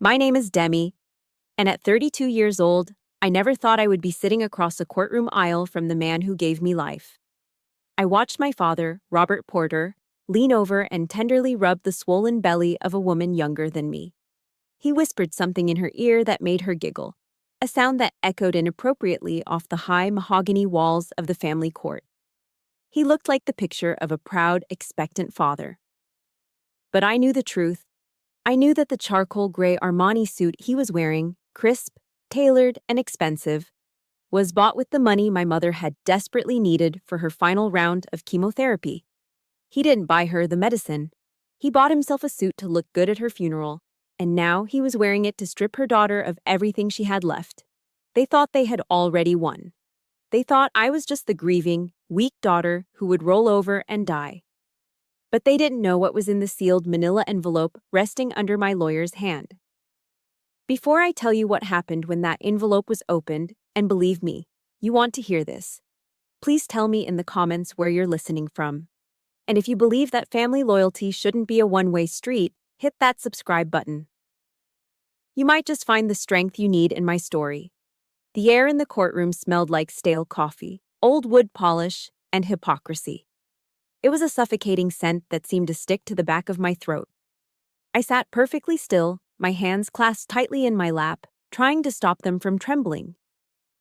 My name is Demi, and at 32 years old, I never thought I would be sitting across a courtroom aisle from the man who gave me life. I watched my father, Robert Porter, lean over and tenderly rub the swollen belly of a woman younger than me. He whispered something in her ear that made her giggle, a sound that echoed inappropriately off the high mahogany walls of the family court. He looked like the picture of a proud, expectant father. But I knew the truth. I knew that the charcoal gray Armani suit he was wearing, crisp, tailored, and expensive, was bought with the money my mother had desperately needed for her final round of chemotherapy. He didn't buy her the medicine. He bought himself a suit to look good at her funeral, and now he was wearing it to strip her daughter of everything she had left. They thought they had already won. They thought I was just the grieving, weak daughter who would roll over and die. But they didn't know what was in the sealed manila envelope resting under my lawyer's hand. Before I tell you what happened when that envelope was opened, and believe me, you want to hear this, please tell me in the comments where you're listening from. And if you believe that family loyalty shouldn't be a one-way street, hit that subscribe button. You might just find the strength you need in my story. The air in the courtroom smelled like stale coffee, old wood polish, and hypocrisy. It was a suffocating scent that seemed to stick to the back of my throat. I sat perfectly still, my hands clasped tightly in my lap, trying to stop them from trembling.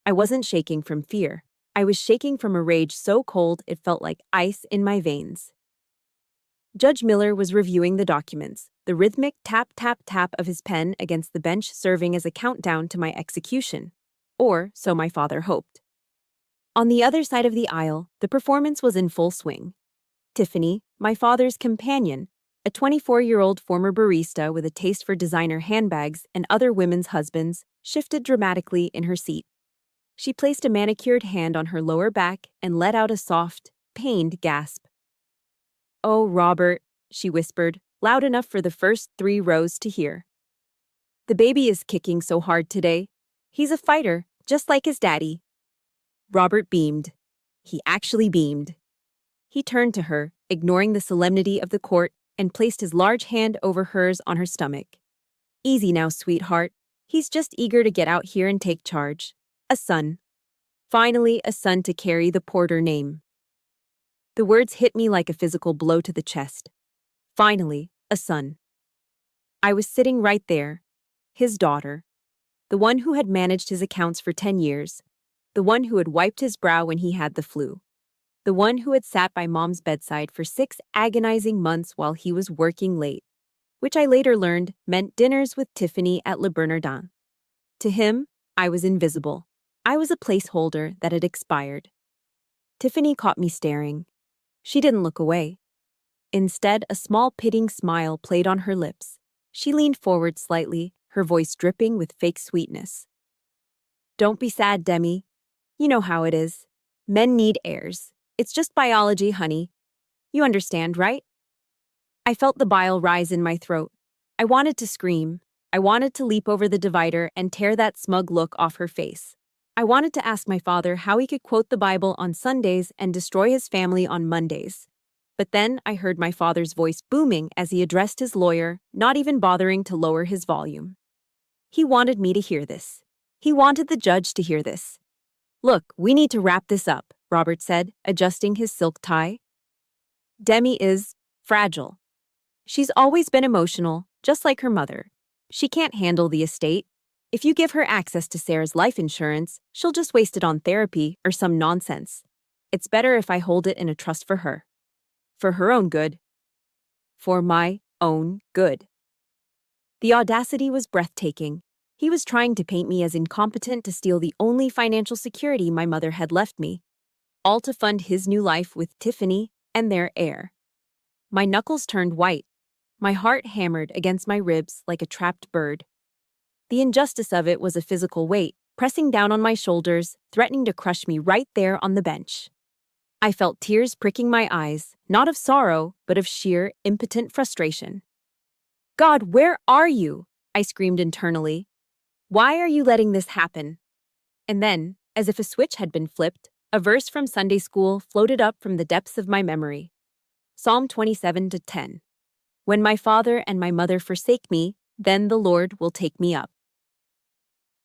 I wasn't shaking from fear. I was shaking from a rage so cold it felt like ice in my veins. Judge Miller was reviewing the documents, the rhythmic tap-tap-tap of his pen against the bench serving as a countdown to my execution. Or so my father hoped. On the other side of the aisle, the performance was in full swing. Tiffany, my father's companion, a 24-year-old former barista with a taste for designer handbags and other women's husbands, shifted dramatically in her seat. She placed a manicured hand on her lower back and let out a soft, pained gasp. "Oh, Robert," she whispered, loud enough for the first 3 rows to hear. "The baby is kicking so hard today. He's a fighter, just like his daddy." Robert beamed. He actually beamed. He turned to her, ignoring the solemnity of the court, and placed his large hand over hers on her stomach. "Easy now, sweetheart. He's just eager to get out here and take charge. A son. Finally, a son to carry the Porter name." The words hit me like a physical blow to the chest. Finally, a son. I was sitting right there, his daughter, the one who had managed his accounts for 10 years, the one who had wiped his brow when he had the flu, the one who had sat by Mom's bedside for 6 agonizing months while he was working late, which I later learned meant dinners with Tiffany at Le Bernardin. To him, I was invisible. I was a placeholder that had expired. Tiffany caught me staring. She didn't look away. Instead, a small pitying smile played on her lips. She leaned forward slightly, her voice dripping with fake sweetness. "Don't be sad, Demi. You know how it is. Men need heirs. It's just biology, honey. You understand, right?" I felt the bile rise in my throat. I wanted to scream. I wanted to leap over the divider and tear that smug look off her face. I wanted to ask my father how he could quote the Bible on Sundays and destroy his family on Mondays. But then I heard my father's voice booming as he addressed his lawyer, not even bothering to lower his volume. He wanted me to hear this. He wanted the judge to hear this. "Look, we need to wrap this up," Robert said, adjusting his silk tie. "Demi is fragile. She's always been emotional, just like her mother. She can't handle the estate. If you give her access to Sarah's life insurance, she'll just waste it on therapy or some nonsense. It's better if I hold it in a trust for her. For her own good. For my own good." The audacity was breathtaking. He was trying to paint me as incompetent to steal the only financial security my mother had left me, all to fund his new life with Tiffany and their heir. My knuckles turned white. My heart hammered against my ribs like a trapped bird. The injustice of it was a physical weight, pressing down on my shoulders, threatening to crush me right there on the bench. I felt tears pricking my eyes, not of sorrow, but of sheer, impotent frustration. "God, where are you?" I screamed internally. "Why are you letting this happen?" And then, as if a switch had been flipped, a verse from Sunday school floated up from the depths of my memory. Psalm 27:10. "When my father and my mother forsake me, Then the Lord will take me up.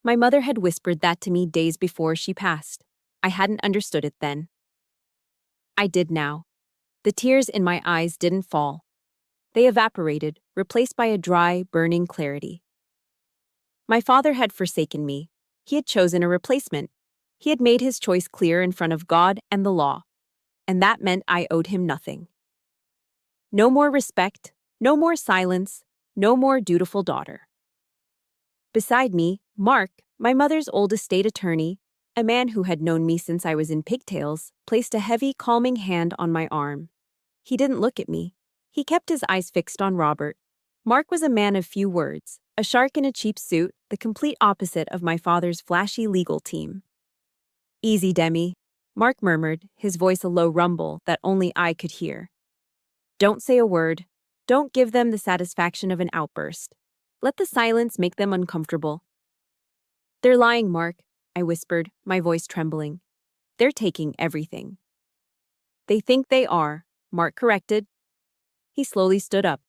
My mother had whispered that to me days before she passed. I hadn't understood it then. I did now. The tears in my eyes didn't fall. They evaporated, replaced by a dry, burning clarity. My father had forsaken me. He had chosen a replacement. He had made his choice clear in front of God and the law. And that meant I owed him nothing. No more respect, no more silence, no more dutiful daughter. Beside me, Mark, my mother's old estate attorney, a man who had known me since I was in pigtails, placed a heavy, calming hand on my arm. He didn't look at me. He kept his eyes fixed on Robert. Mark was a man of few words, a shark in a cheap suit, the complete opposite of my father's flashy legal team. "Easy, Demi," Mark murmured, his voice a low rumble that only I could hear. "Don't say a word. Don't give them the satisfaction of an outburst. Let the silence make them uncomfortable." "They're lying, Mark," I whispered, my voice trembling. "They're taking everything." "They think they are," Mark corrected. He slowly stood up.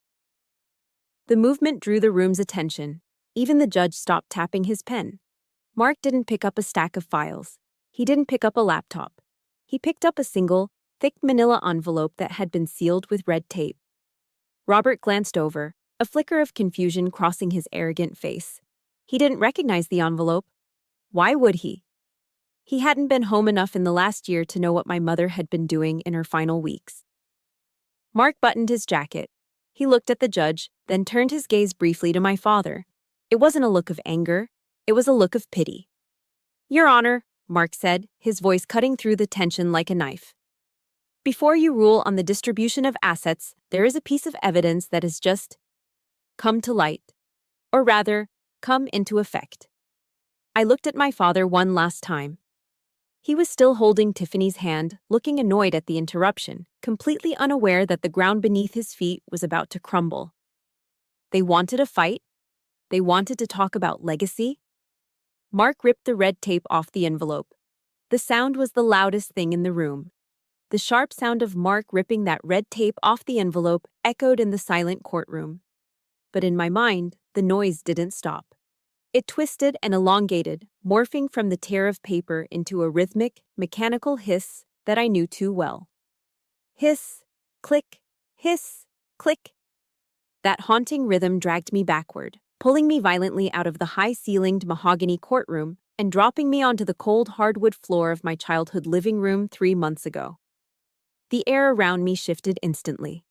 The movement drew the room's attention. Even the judge stopped tapping his pen. Mark didn't pick up a stack of files. He didn't pick up a laptop. He picked up a single, thick manila envelope that had been sealed with red tape. Robert glanced over, a flicker of confusion crossing his arrogant face. He didn't recognize the envelope. Why would he? He hadn't been home enough in the last year to know what my mother had been doing in her final weeks. Mark buttoned his jacket. He looked at the judge, then turned his gaze briefly to my father. It wasn't a look of anger. It was a look of pity. "Your Honor," Mark said, his voice cutting through the tension like a knife. "Before you rule on the distribution of assets, there is a piece of evidence that has just come to light. Or rather, come into effect." I looked at my father one last time. He was still holding Tiffany's hand, looking annoyed at the interruption, completely unaware that the ground beneath his feet was about to crumble. They wanted a fight. They wanted to talk about legacy. Mark ripped the red tape off the envelope. The sound was the loudest thing in the room. The sharp sound of Mark ripping that red tape off the envelope echoed in the silent courtroom. But in my mind, the noise didn't stop. It twisted and elongated, morphing from the tear of paper into a rhythmic, mechanical hiss that I knew too well. Hiss, click, hiss, click. That haunting rhythm dragged me backward, pulling me violently out of the high-ceilinged mahogany courtroom and dropping me onto the cold hardwood floor of my childhood living room 3 months ago. The air around me shifted instantly.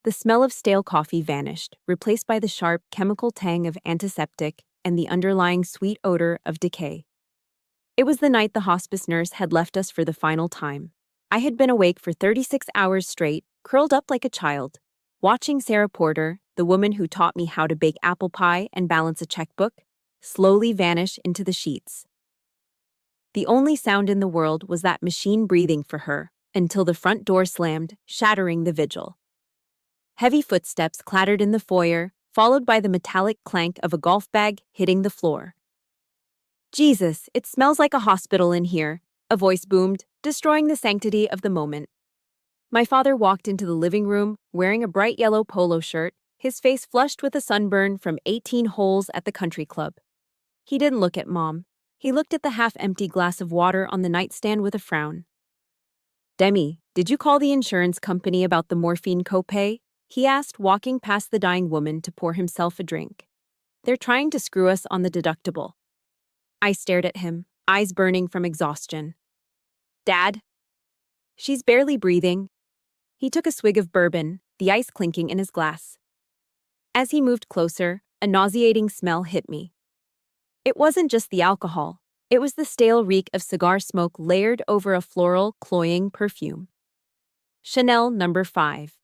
The smell of stale coffee vanished, replaced by the sharp chemical tang of antiseptic and the underlying sweet odor of decay. It was the night the hospice nurse had left us for the final time. I had been awake for 36 hours straight, curled up like a child, watching Sarah Porter, the woman who taught me how to bake apple pie and balance a checkbook, slowly vanish into the sheets. The only sound in the world was that machine breathing for her, until the front door slammed, shattering the vigil. Heavy footsteps clattered in the foyer, followed by the metallic clank of a golf bag hitting the floor. "Jesus, it smells like a hospital in here," a voice boomed, destroying the sanctity of the moment. My father walked into the living room, wearing a bright yellow polo shirt, his face flushed with a sunburn from 18 holes at the country club. He didn't look at Mom. He looked at the half-empty glass of water on the nightstand with a frown. "Demi, did you call the insurance company about the morphine copay?" he asked, walking past the dying woman to pour himself a drink. "They're trying to screw us on the deductible." I stared at him, eyes burning from exhaustion. "Dad?" "She's barely breathing." He took a swig of bourbon, the ice clinking in his glass. As he moved closer, a nauseating smell hit me. It wasn't just the alcohol. It was the stale reek of cigar smoke layered over a floral, cloying perfume. Chanel No. 5.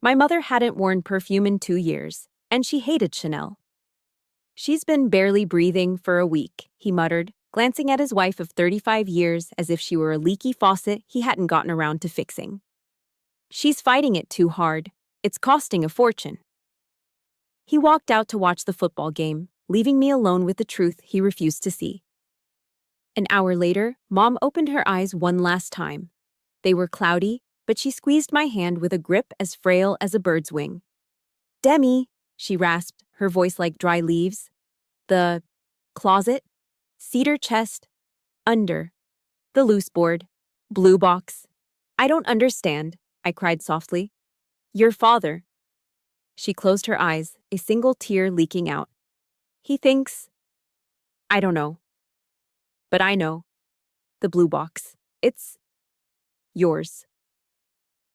My mother hadn't worn perfume in 2 years, and she hated Chanel. "She's been barely breathing for a week," he muttered, glancing at his wife of 35 years as if she were a leaky faucet he hadn't gotten around to fixing. "She's fighting it too hard. It's costing a fortune." He walked out to watch the football game, leaving me alone with the truth he refused to see. An hour later, Mom opened her eyes one last time. They were cloudy, but she squeezed my hand with a grip as frail as a bird's wing. "Demi," she rasped, her voice like dry leaves. The closet, cedar chest, under, the loose board, blue box. I don't understand, I cried softly. Your father. She closed her eyes, a single tear leaking out. He thinks. I don't know. But I know. The blue box. It's yours.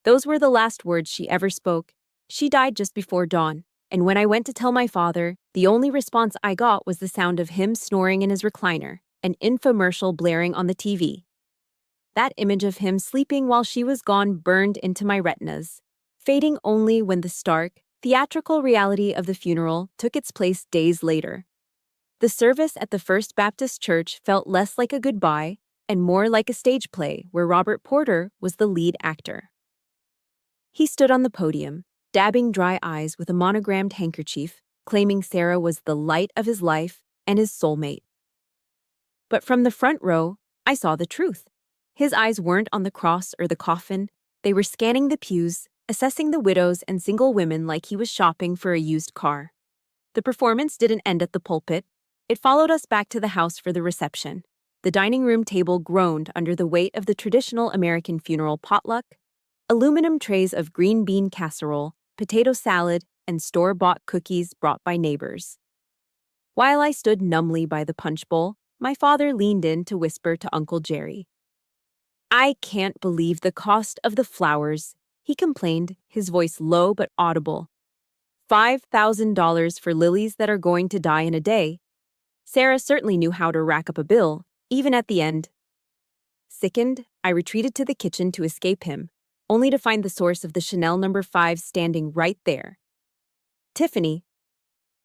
Those were the last words she ever spoke. She died just before dawn, and when I went to tell my father, the only response I got was the sound of him snoring in his recliner, an infomercial blaring on the TV. That image of him sleeping while she was gone burned into my retinas, fading only when the stark, theatrical reality of the funeral took its place days later. The service at the First Baptist Church felt less like a goodbye and more like a stage play where Robert Porter was the lead actor. He stood on the podium, dabbing dry eyes with a monogrammed handkerchief, claiming Sarah was the light of his life and his soulmate. But from the front row, I saw the truth. His eyes weren't on the cross or the coffin. They were scanning the pews, assessing the widows and single women like he was shopping for a used car. The performance didn't end at the pulpit. It followed us back to the house for the reception. The dining room table groaned under the weight of the traditional American funeral potluck. Aluminum trays of green bean casserole, potato salad, and store-bought cookies brought by neighbors. While I stood numbly by the punch bowl, my father leaned in to whisper to Uncle Jerry. I can't believe the cost of the flowers, he complained, his voice low but audible. $5,000 for lilies that are going to die in a day. Sarah certainly knew how to rack up a bill, even at the end. Sickened, I retreated to the kitchen to escape him, only to find the source of the Chanel No. 5 standing right there. Tiffany.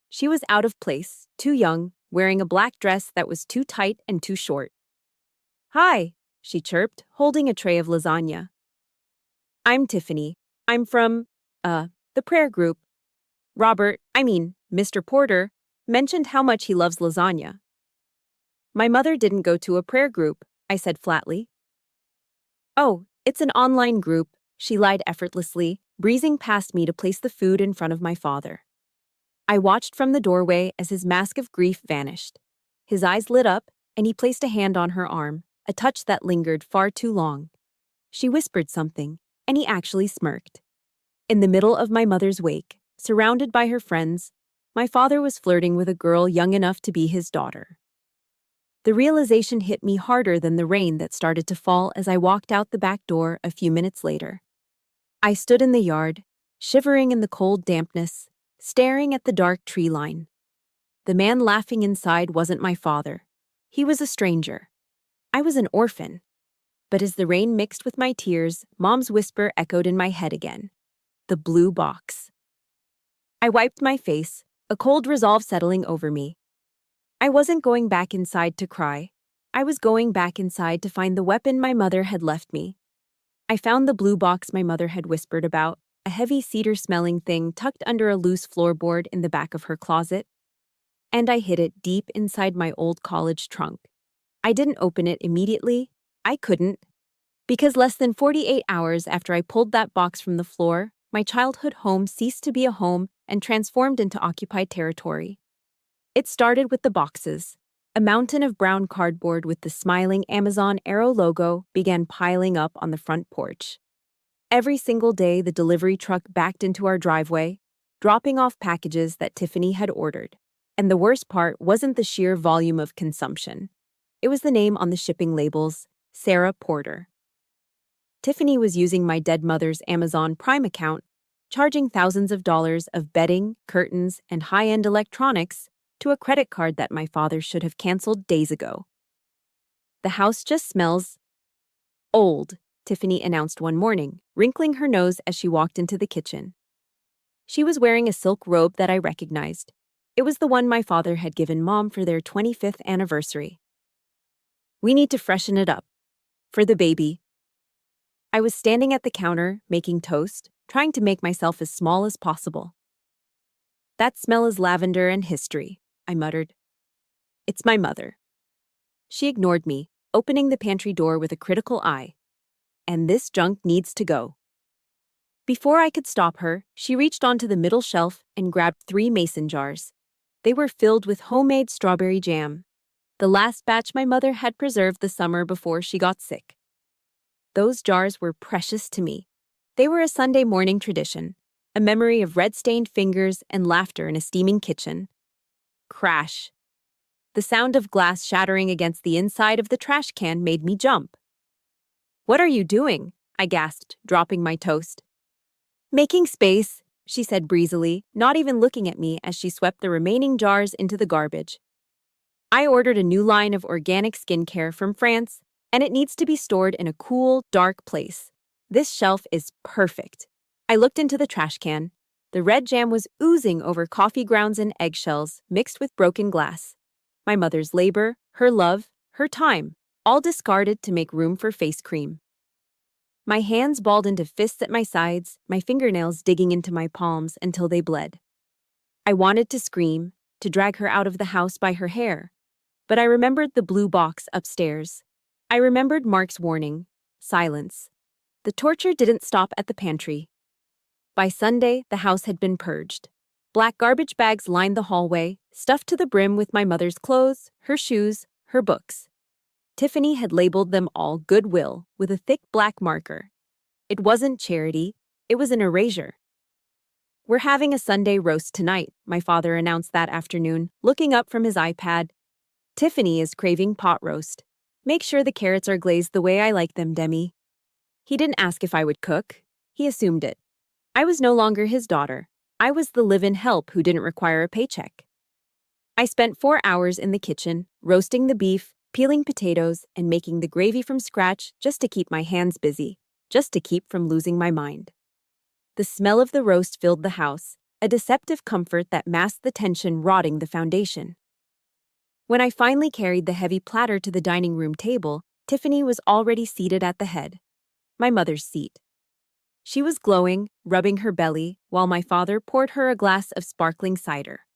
She was out of place, too young, wearing a black dress that was too tight and too short. Hi, she chirped, holding a tray of lasagna. I'm Tiffany. I'm from, the prayer group. Mr. Porter, mentioned how much he loves lasagna. My mother didn't go to a prayer group, I said flatly. Oh, it's an online group, she lied effortlessly, breezing past me to place the food in front of my father. I watched from the doorway as his mask of grief vanished. His eyes lit up, and he placed a hand on her arm, a touch that lingered far too long. She whispered something, and he actually smirked. In the middle of my mother's wake, surrounded by her friends, my father was flirting with a girl young enough to be his daughter. The realization hit me harder than the rain that started to fall as I walked out the back door a few minutes later. I stood in the yard, shivering in the cold dampness, staring at the dark tree line. The man laughing inside wasn't my father. He was a stranger. I was an orphan. But as the rain mixed with my tears, Mom's whisper echoed in my head again. The blue box. I wiped my face, a cold resolve settling over me. I wasn't going back inside to cry. I was going back inside to find the weapon my mother had left me. I found the blue box my mother had whispered about, a heavy cedar-smelling thing tucked under a loose floorboard in the back of her closet. And I hid it deep inside my old college trunk. I didn't open it immediately. I couldn't. Because less than 48 hours after I pulled that box from the floor, my childhood home ceased to be a home and transformed into occupied territory. It started with the boxes. A mountain of brown cardboard with the smiling Amazon Arrow logo began piling up on the front porch. Every single day, the delivery truck backed into our driveway, dropping off packages that Tiffany had ordered. And the worst part wasn't the sheer volume of consumption. It was the name on the shipping labels, Sarah Porter. Tiffany was using my dead mother's Amazon Prime account, charging thousands of dollars of bedding, curtains, and high-end electronics to a credit card that my father should have canceled days ago. The house just smells old, Tiffany announced one morning, wrinkling her nose as she walked into the kitchen. She was wearing a silk robe that I recognized. It was the one my father had given Mom for their 25th anniversary. We need to freshen it up. For the baby. I was standing at the counter, making toast, trying to make myself as small as possible. That smell is lavender and history, I muttered. It's my mother. She ignored me, opening the pantry door with a critical eye. And this junk needs to go. Before I could stop her, she reached onto the middle shelf and grabbed 3 mason jars. They were filled with homemade strawberry jam, the last batch my mother had preserved the summer before she got sick. Those jars were precious to me. They were a Sunday morning tradition, a memory of red-stained fingers and laughter in a steaming kitchen. Crash. The sound of glass shattering against the inside of the trash can made me jump. "What are you doing?" I gasped, dropping my toast. "Making space," she said breezily, not even looking at me as she swept the remaining jars into the garbage. "I ordered a new line of organic skincare from France, and it needs to be stored in a cool, dark place. This shelf is perfect." I looked into the trash can. The red jam was oozing over coffee grounds and eggshells mixed with broken glass. My mother's labor, her love, her time, all discarded to make room for face cream. My hands balled into fists at my sides, my fingernails digging into my palms until they bled. I wanted to scream, to drag her out of the house by her hair. But I remembered the blue box upstairs. I remembered Mark's warning. Silence. The torture didn't stop at the pantry. By Sunday, the house had been purged. Black garbage bags lined the hallway, stuffed to the brim with my mother's clothes, her shoes, her books. Tiffany had labeled them all Goodwill with a thick black marker. It wasn't charity, it was an erasure. "We're having a Sunday roast tonight," my father announced that afternoon, looking up from his iPad. "Tiffany is craving pot roast. Make sure the carrots are glazed the way I like them, Demi." He didn't ask if I would cook. He assumed it. I was no longer his daughter. I was the live-in help who didn't require a paycheck. I spent 4 hours in the kitchen, roasting the beef, peeling potatoes, and making the gravy from scratch just to keep my hands busy, just to keep from losing my mind. The smell of the roast filled the house, a deceptive comfort that masked the tension rotting the foundation. When I finally carried the heavy platter to the dining room table, Tiffany was already seated at the head. My mother's seat. She was glowing, rubbing her belly, while my father poured her a glass of sparkling cider.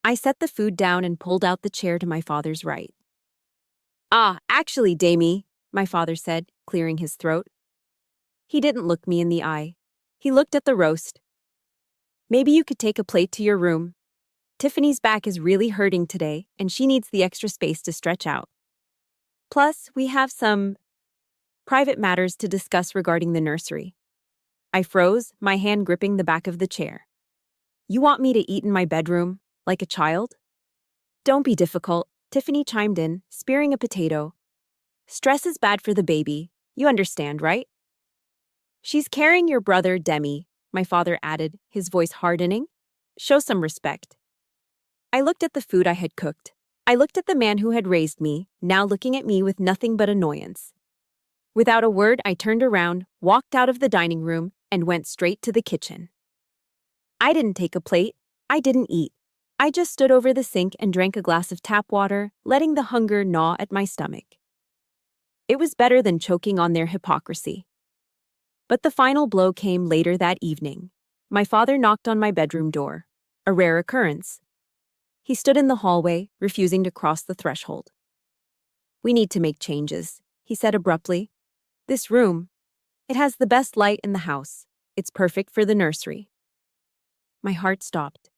I set the food down and pulled out the chair to my father's right. "Ah, actually, Damie," my father said, clearing his throat. He didn't look me in the eye. He looked at the roast. "Maybe you could take a plate to your room. Tiffany's back is really hurting today, and she needs the extra space to stretch out. Plus, we have some private matters to discuss regarding the nursery." I froze, my hand gripping the back of the chair. "You want me to eat in my bedroom, like a child?" "Don't be difficult," Tiffany chimed in, spearing a potato. "Stress is bad for the baby. You understand, right?" "She's carrying your brother, Demi," my father added, his voice hardening. "Show some respect." I looked at the food I had cooked. I looked at the man who had raised me, now looking at me with nothing but annoyance. Without a word, I turned around, walked out of the dining room, and went straight to the kitchen. I didn't take a plate. I didn't eat. I just stood over the sink and drank a glass of tap water, letting the hunger gnaw at my stomach. It was better than choking on their hypocrisy. But the final blow came later that evening. My father knocked on my bedroom door, a rare occurrence. He stood in the hallway, refusing to cross the threshold. "We need to make changes," he said abruptly. "This room, it has the best light in the house. It's perfect for the nursery." My heart stopped.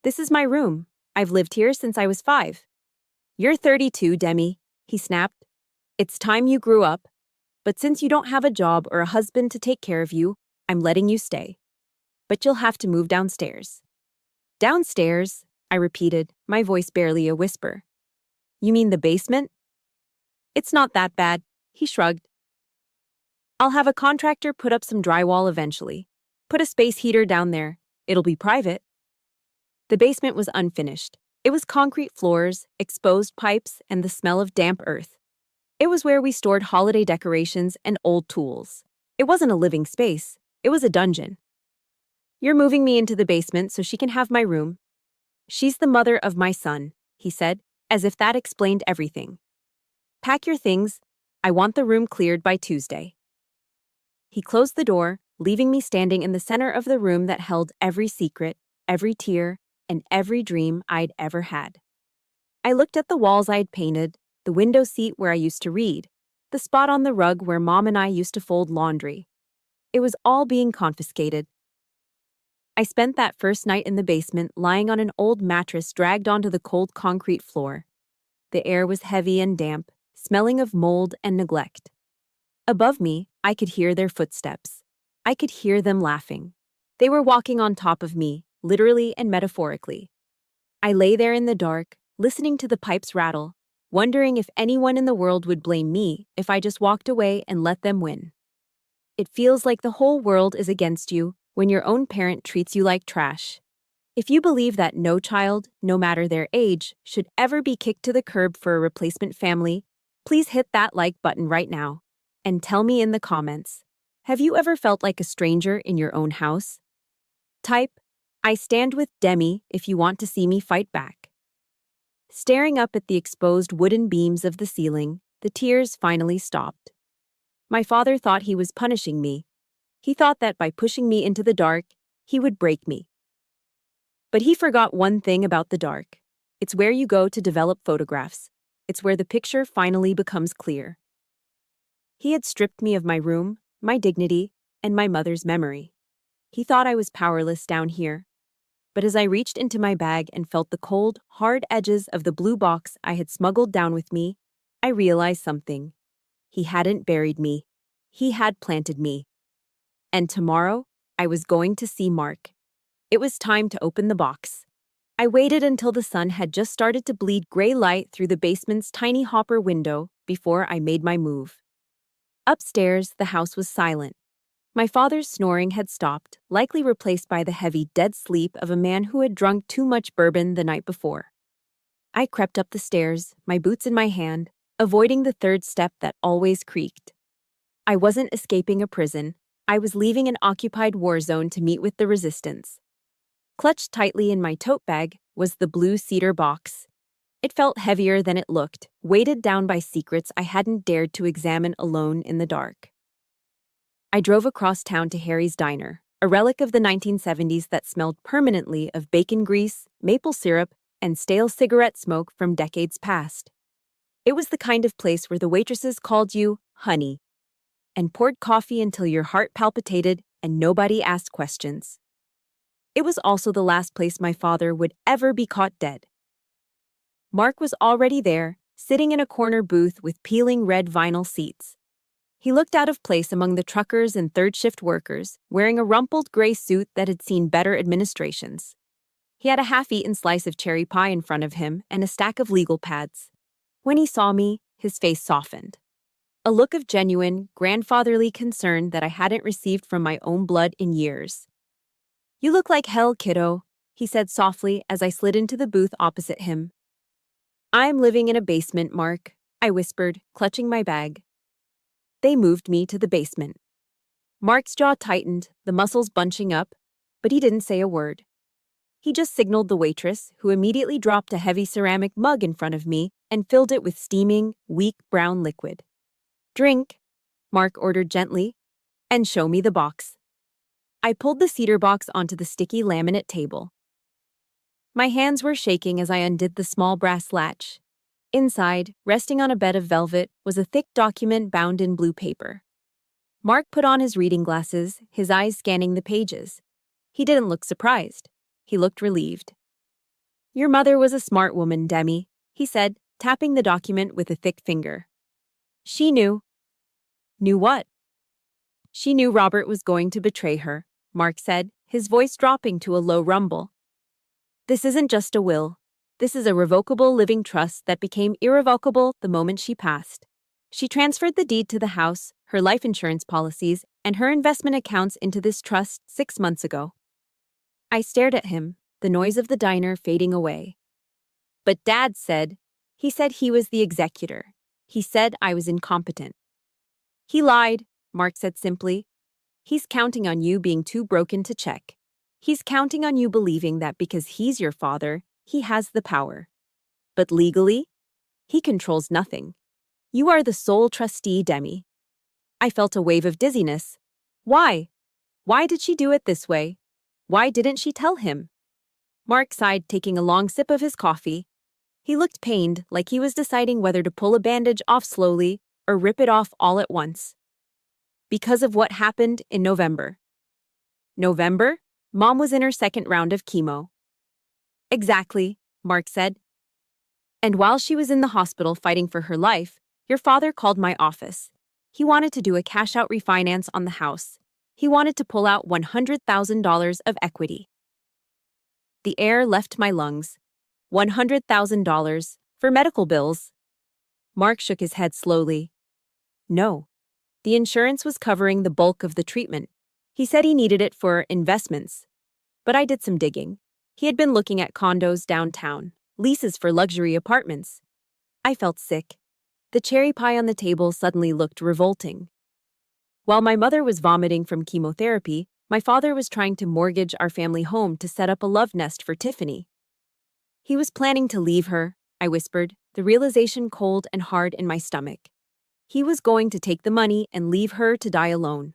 "This is my room. I've lived here since I was 5. "You're 32, Demi," he snapped. "It's time you grew up. But since you don't have a job or a husband to take care of you, I'm letting you stay. But you'll have to move downstairs." "Downstairs?" I repeated, my voice barely a whisper. "You mean the basement?" "It's not that bad," he shrugged. "I'll have a contractor put up some drywall eventually. Put a space heater down there. It'll be private." The basement was unfinished. It was concrete floors, exposed pipes, and the smell of damp earth. It was where we stored holiday decorations and old tools. It wasn't a living space. It was a dungeon. "You're moving me into the basement so she can have my room." "She's the mother of my son," he said, as if that explained everything. "Pack your things. I want the room cleared by Tuesday." He closed the door, leaving me standing in the center of the room that held every secret, every tear, and every dream I'd ever had. I looked at the walls I had painted, the window seat where I used to read, the spot on the rug where Mom and I used to fold laundry. It was all being confiscated. I spent that first night in the basement lying on an old mattress dragged onto the cold concrete floor. The air was heavy and damp, smelling of mold and neglect. Above me, I could hear their footsteps. I could hear them laughing. They were walking on top of me, literally and metaphorically. I lay there in the dark, listening to the pipes rattle, wondering if anyone in the world would blame me if I just walked away and let them win. It feels like the whole world is against you when your own parent treats you like trash. If you believe that no child, no matter their age, should ever be kicked to the curb for a replacement family, please hit that like button right now. And tell me in the comments, have you ever felt like a stranger in your own house? Type, I stand with Demi if you want to see me fight back. Staring up at the exposed wooden beams of the ceiling, the tears finally stopped. My father thought he was punishing me. He thought that by pushing me into the dark, he would break me. But he forgot one thing about the dark. It's where you go to develop photographs. It's where the picture finally becomes clear. He had stripped me of my room, my dignity, and my mother's memory. He thought I was powerless down here. But as I reached into my bag and felt the cold, hard edges of the blue box I had smuggled down with me, I realized something. He hadn't buried me. He had planted me. And tomorrow, I was going to see Mark. It was time to open the box. I waited until the sun had just started to bleed gray light through the basement's tiny hopper window before I made my move. Upstairs, the house was silent. My father's snoring had stopped, likely replaced by the heavy, dead sleep of a man who had drunk too much bourbon the night before. I crept up the stairs, my boots in my hand, avoiding the third step that always creaked. I wasn't escaping a prison. I was leaving an occupied war zone to meet with the resistance. Clutched tightly in my tote bag was the blue cedar box. It felt heavier than it looked, weighted down by secrets I hadn't dared to examine alone in the dark. I drove across town to Harry's Diner, a relic of the 1970s that smelled permanently of bacon grease, maple syrup, and stale cigarette smoke from decades past. It was the kind of place where the waitresses called you honey and poured coffee until your heart palpitated and nobody asked questions. It was also the last place my father would ever be caught dead. Mark was already there, sitting in a corner booth with peeling red vinyl seats. He looked out of place among the truckers and third-shift workers, wearing a rumpled gray suit that had seen better administrations. He had a half-eaten slice of cherry pie in front of him and a stack of legal pads. When he saw me, his face softened. A look of genuine, grandfatherly concern that I hadn't received from my own blood in years. "You look like hell, kiddo," he said softly as I slid into the booth opposite him. "I'm living in a basement, Mark," I whispered, clutching my bag. They moved me to the basement. Mark's jaw tightened, the muscles bunching up, but he didn't say a word. He just signaled the waitress, who immediately dropped a heavy ceramic mug in front of me and filled it with steaming, weak brown liquid. "Drink," Mark ordered gently, "and show me the box." I pulled the cedar box onto the sticky laminate table. My hands were shaking as I undid the small brass latch. Inside, resting on a bed of velvet, was a thick document bound in blue paper. Mark put on his reading glasses, his eyes scanning the pages. He didn't look surprised. He looked relieved. "Your mother was a smart woman, Demi," he said, tapping the document with a thick finger. "She knew." "Knew what?" "She knew Robert was going to betray her," Mark said, his voice dropping to a low rumble. "This isn't just a will. This is a revocable living trust that became irrevocable the moment she passed. She transferred the deed to the house, her life insurance policies, and her investment accounts into this trust 6 months ago." I stared at him, the noise of the diner fading away. "But Dad said," he said he was the executor. "He said I was incompetent." "He lied," Mark said simply. "He's counting on you being too broken to check. He's counting on you believing that because he's your father, he has the power. But legally, he controls nothing. You are the sole trustee, Demi." I felt a wave of dizziness. Why? Why did she do it this way? Why didn't she tell him? Mark sighed, taking a long sip of his coffee. He looked pained, like he was deciding whether to pull a bandage off slowly or rip it off all at once. Because of what happened in November. November? Mom was in her second round of chemo. Exactly, Mark said. And while she was in the hospital fighting for her life, your father called my office. He wanted to do a cash-out refinance on the house. He wanted to pull out $100,000 of equity. The air left my lungs. $100,000 for medical bills. Mark shook his head slowly. No. The insurance was covering the bulk of the treatment. He said he needed it for investments. But I did some digging. He had been looking at condos downtown, leases for luxury apartments. I felt sick. The cherry pie on the table suddenly looked revolting. While my mother was vomiting from chemotherapy, my father was trying to mortgage our family home to set up a love nest for Tiffany. He was planning to leave her, I whispered, the realization cold and hard in my stomach. He was going to take the money and leave her to die alone.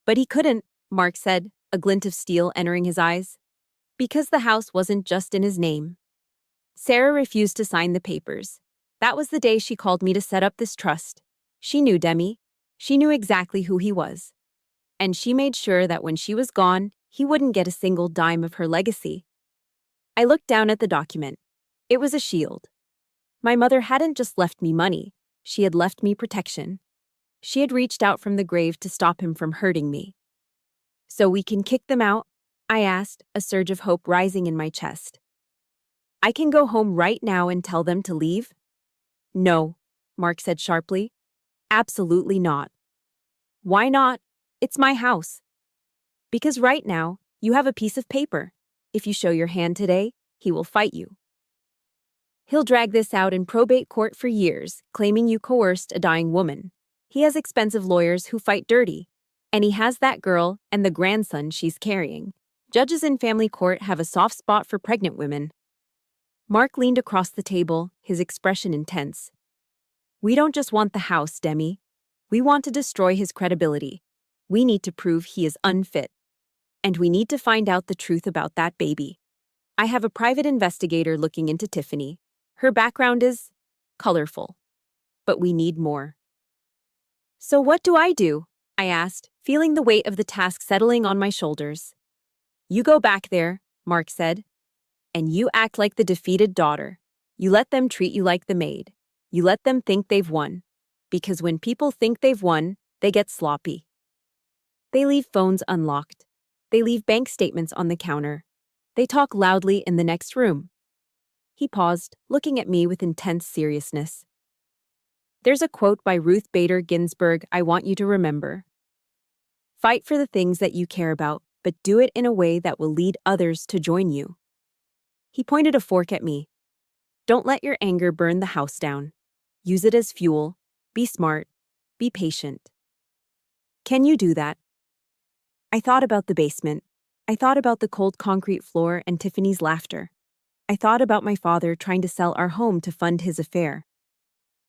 But he couldn't, Mark said, a glint of steel entering his eyes. Because the house wasn't just in his name. Sarah refused to sign the papers. That was the day she called me to set up this trust. She knew Demi. She knew exactly who he was. And she made sure that when she was gone, he wouldn't get a single dime of her legacy. I looked down at the document. It was a shield. My mother hadn't just left me money. She had left me protection. She had reached out from the grave to stop him from hurting me. So we can kick them out? I asked, a surge of hope rising in my chest. I can go home right now and tell them to leave? No, Mark said sharply. Absolutely not. Why not? It's my house. Because right now, you have a piece of paper. If you show your hand today, he will fight you. He'll drag this out in probate court for years, claiming you coerced a dying woman. He has expensive lawyers who fight dirty. And he has that girl and the grandson she's carrying. Judges in family court have a soft spot for pregnant women. Mark leaned across the table, his expression intense. We don't just want the house, Demi. We want to destroy his credibility. We need to prove he is unfit. And we need to find out the truth about that baby. I have a private investigator looking into Tiffany. Her background is colorful. But we need more. So what do? I asked, feeling the weight of the task settling on my shoulders. You go back there, Mark said. And you act like the defeated daughter. You let them treat you like the maid. You let them think they've won. Because when people think they've won, they get sloppy. They leave phones unlocked. They leave bank statements on the counter. They talk loudly in the next room. He paused, looking at me with intense seriousness. There's a quote by Ruth Bader Ginsburg I want you to remember. Fight for the things that you care about, but do it in a way that will lead others to join you. He pointed a fork at me. Don't let your anger burn the house down. Use it as fuel. Be smart. Be patient. Can you do that? I thought about the basement. I thought about the cold concrete floor and Tiffany's laughter. I thought about my father trying to sell our home to fund his affair.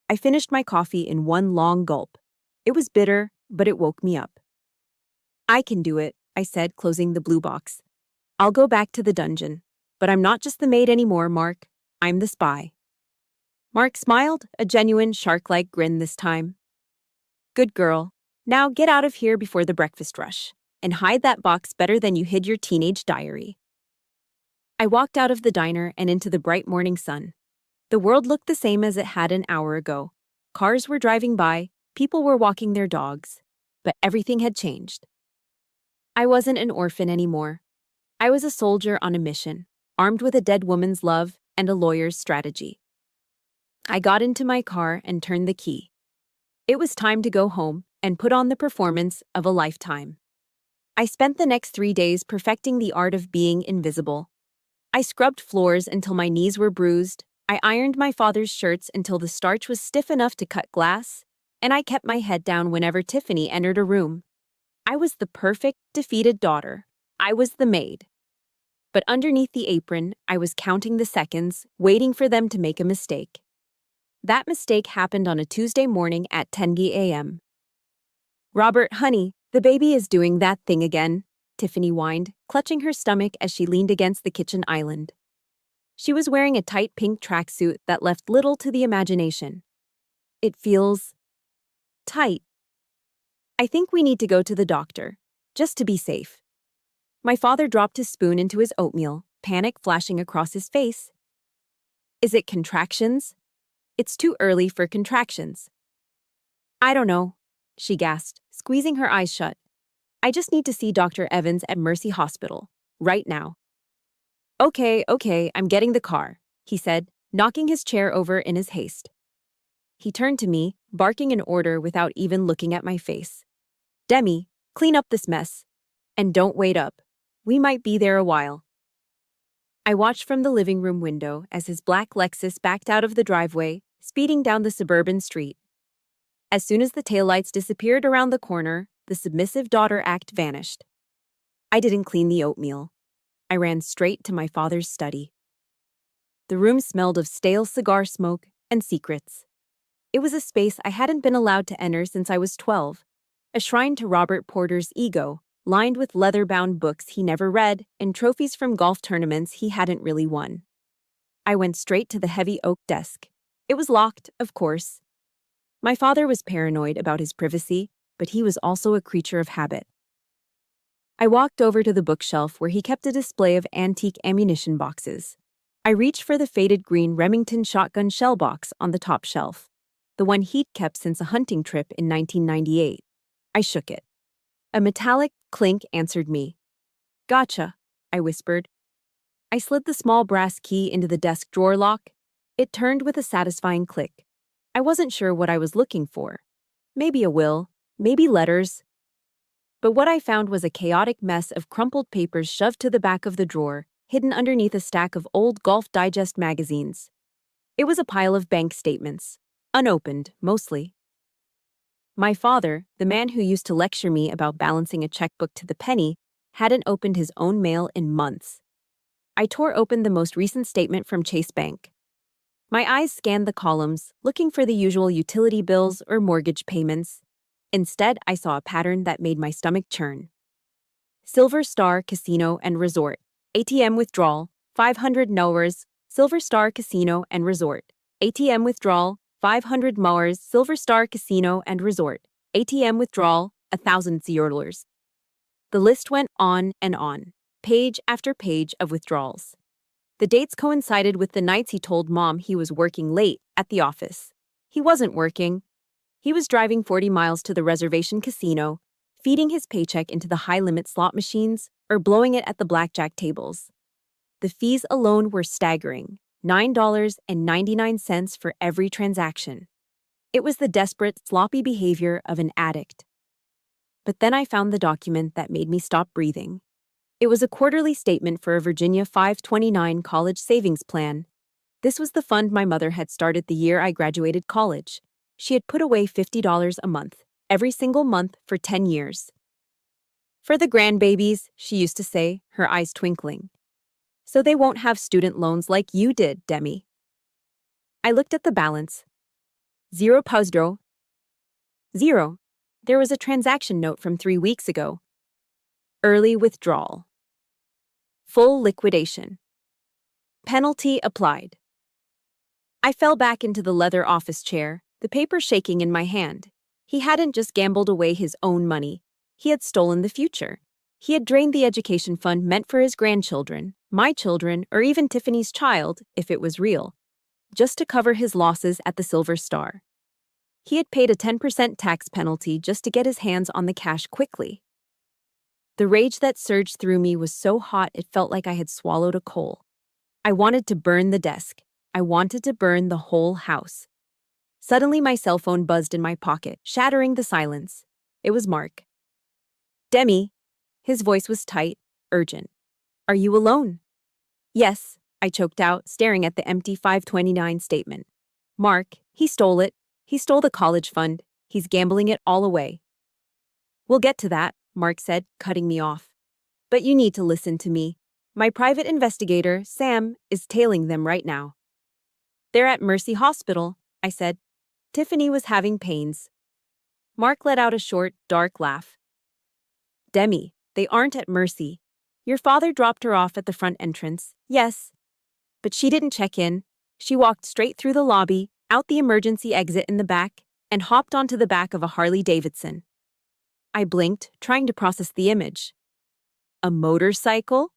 I finished my coffee in one long gulp. It was bitter, but it woke me up. I can do it, I said, closing the blue box. I'll go back to the dungeon. But I'm not just the maid anymore, Mark. I'm the spy. Mark smiled, a genuine shark-like grin this time. Good girl. Now get out of here before the breakfast rush. And hide that box better than you hid your teenage diary. I walked out of the diner and into the bright morning sun. The world looked the same as it had an hour ago. Cars were driving by, people were walking their dogs. But everything had changed. I wasn't an orphan anymore. I was a soldier on a mission, armed with a dead woman's love and a lawyer's strategy. I got into my car and turned the key. It was time to go home and put on the performance of a lifetime. I spent the next 3 days perfecting the art of being invisible. I scrubbed floors until my knees were bruised, I ironed my father's shirts until the starch was stiff enough to cut glass, and I kept my head down whenever Tiffany entered a room. I was the perfect, defeated daughter. I was the maid. But underneath the apron, I was counting the seconds, waiting for them to make a mistake. That mistake happened on a Tuesday morning at 10 a.m. Robert, honey, the baby is doing that thing again, Tiffany whined, clutching her stomach as she leaned against the kitchen island. She was wearing a tight pink tracksuit that left little to the imagination. It feels tight. I think we need to go to the doctor, just to be safe. My father dropped his spoon into his oatmeal, panic flashing across his face. Is it contractions? It's too early for contractions. I don't know, she gasped, squeezing her eyes shut. I just need to see Dr. Evans at Mercy Hospital, right now. Okay, I'm getting the car, he said, knocking his chair over in his haste. He turned to me, barking an order without even looking at my face. Demi, clean up this mess. And don't wait up. We might be there a while. I watched from the living room window as his black Lexus backed out of the driveway, speeding down the suburban street. As soon as the taillights disappeared around the corner, the submissive daughter act vanished. I didn't clean the oatmeal. I ran straight to my father's study. The room smelled of stale cigar smoke and secrets. It was a space I hadn't been allowed to enter since I was 12, a shrine to Robert Porter's ego, lined with leather-bound books he never read and trophies from golf tournaments he hadn't really won. I went straight to the heavy oak desk. It was locked, of course. My father was paranoid about his privacy, but he was also a creature of habit. I walked over to the bookshelf where he kept a display of antique ammunition boxes. I reached for the faded green Remington shotgun shell box on the top shelf, the one he'd kept since a hunting trip in 1998. I shook it. A metallic clink answered me. Gotcha, I whispered. I slid the small brass key into the desk drawer lock. It turned with a satisfying click. I wasn't sure what I was looking for. Maybe a will, maybe letters. But what I found was a chaotic mess of crumpled papers shoved to the back of the drawer, hidden underneath a stack of old Golf Digest magazines. It was a pile of bank statements, unopened, mostly. My father, the man who used to lecture me about balancing a checkbook to the penny, hadn't opened his own mail in months. I tore open the most recent statement from Chase Bank. My eyes scanned the columns, looking for the usual utility bills or mortgage payments. Instead, I saw a pattern that made my stomach churn. Silver Star Casino and Resort. ATM withdrawal, $500. Silver Star Casino and Resort. ATM withdrawal, $500. Silver Star Casino and Resort. ATM withdrawal, $1,000. The list went on and on, page after page of withdrawals. The dates coincided with the nights he told Mom he was working late at the office. He wasn't working. He was driving 40 miles to the reservation casino, feeding his paycheck into the high-limit slot machines, or blowing it at the blackjack tables. The fees alone were staggering, $9.99 for every transaction. It was the desperate, sloppy behavior of an addict. But then I found the document that made me stop breathing. It was a quarterly statement for a Virginia 529 college savings plan. This was the fund my mother had started the year I graduated college. She had put away $50 a month, every single month for 10 years. For the grandbabies, she used to say, her eyes twinkling. So they won't have student loans like you did, Demi. I looked at the balance. Zero Puzdro. Zero. There was a transaction note from 3 weeks ago. Early withdrawal. Full liquidation. Penalty applied. I fell back into the leather office chair, the paper shaking in my hand. He hadn't just gambled away his own money. He had stolen the future. He had drained the education fund meant for his grandchildren, my children, or even Tiffany's child, if it was real, just to cover his losses at the Silver Star. He had paid a 10% tax penalty just to get his hands on the cash quickly. The rage that surged through me was so hot it felt like I had swallowed a coal. I wanted to burn the desk. I wanted to burn the whole house. Suddenly my cell phone buzzed in my pocket, shattering the silence. It was Mark. Demi. His voice was tight, urgent. Are you alone? Yes, I choked out, staring at the empty 529 statement. Mark, he stole it. He stole the college fund. He's gambling it all away. We'll get to that, Mark said, cutting me off. But you need to listen to me. My private investigator, Sam, is tailing them right now. They're at Mercy Hospital, I said. Tiffany was having pains. Mark let out a short, dark laugh. Demi, they aren't at Mercy. Your father dropped her off at the front entrance, yes. But she didn't check in. She walked straight through the lobby, out the emergency exit in the back, and hopped onto the back of a Harley-Davidson. I blinked, trying to process the image. A motorcycle?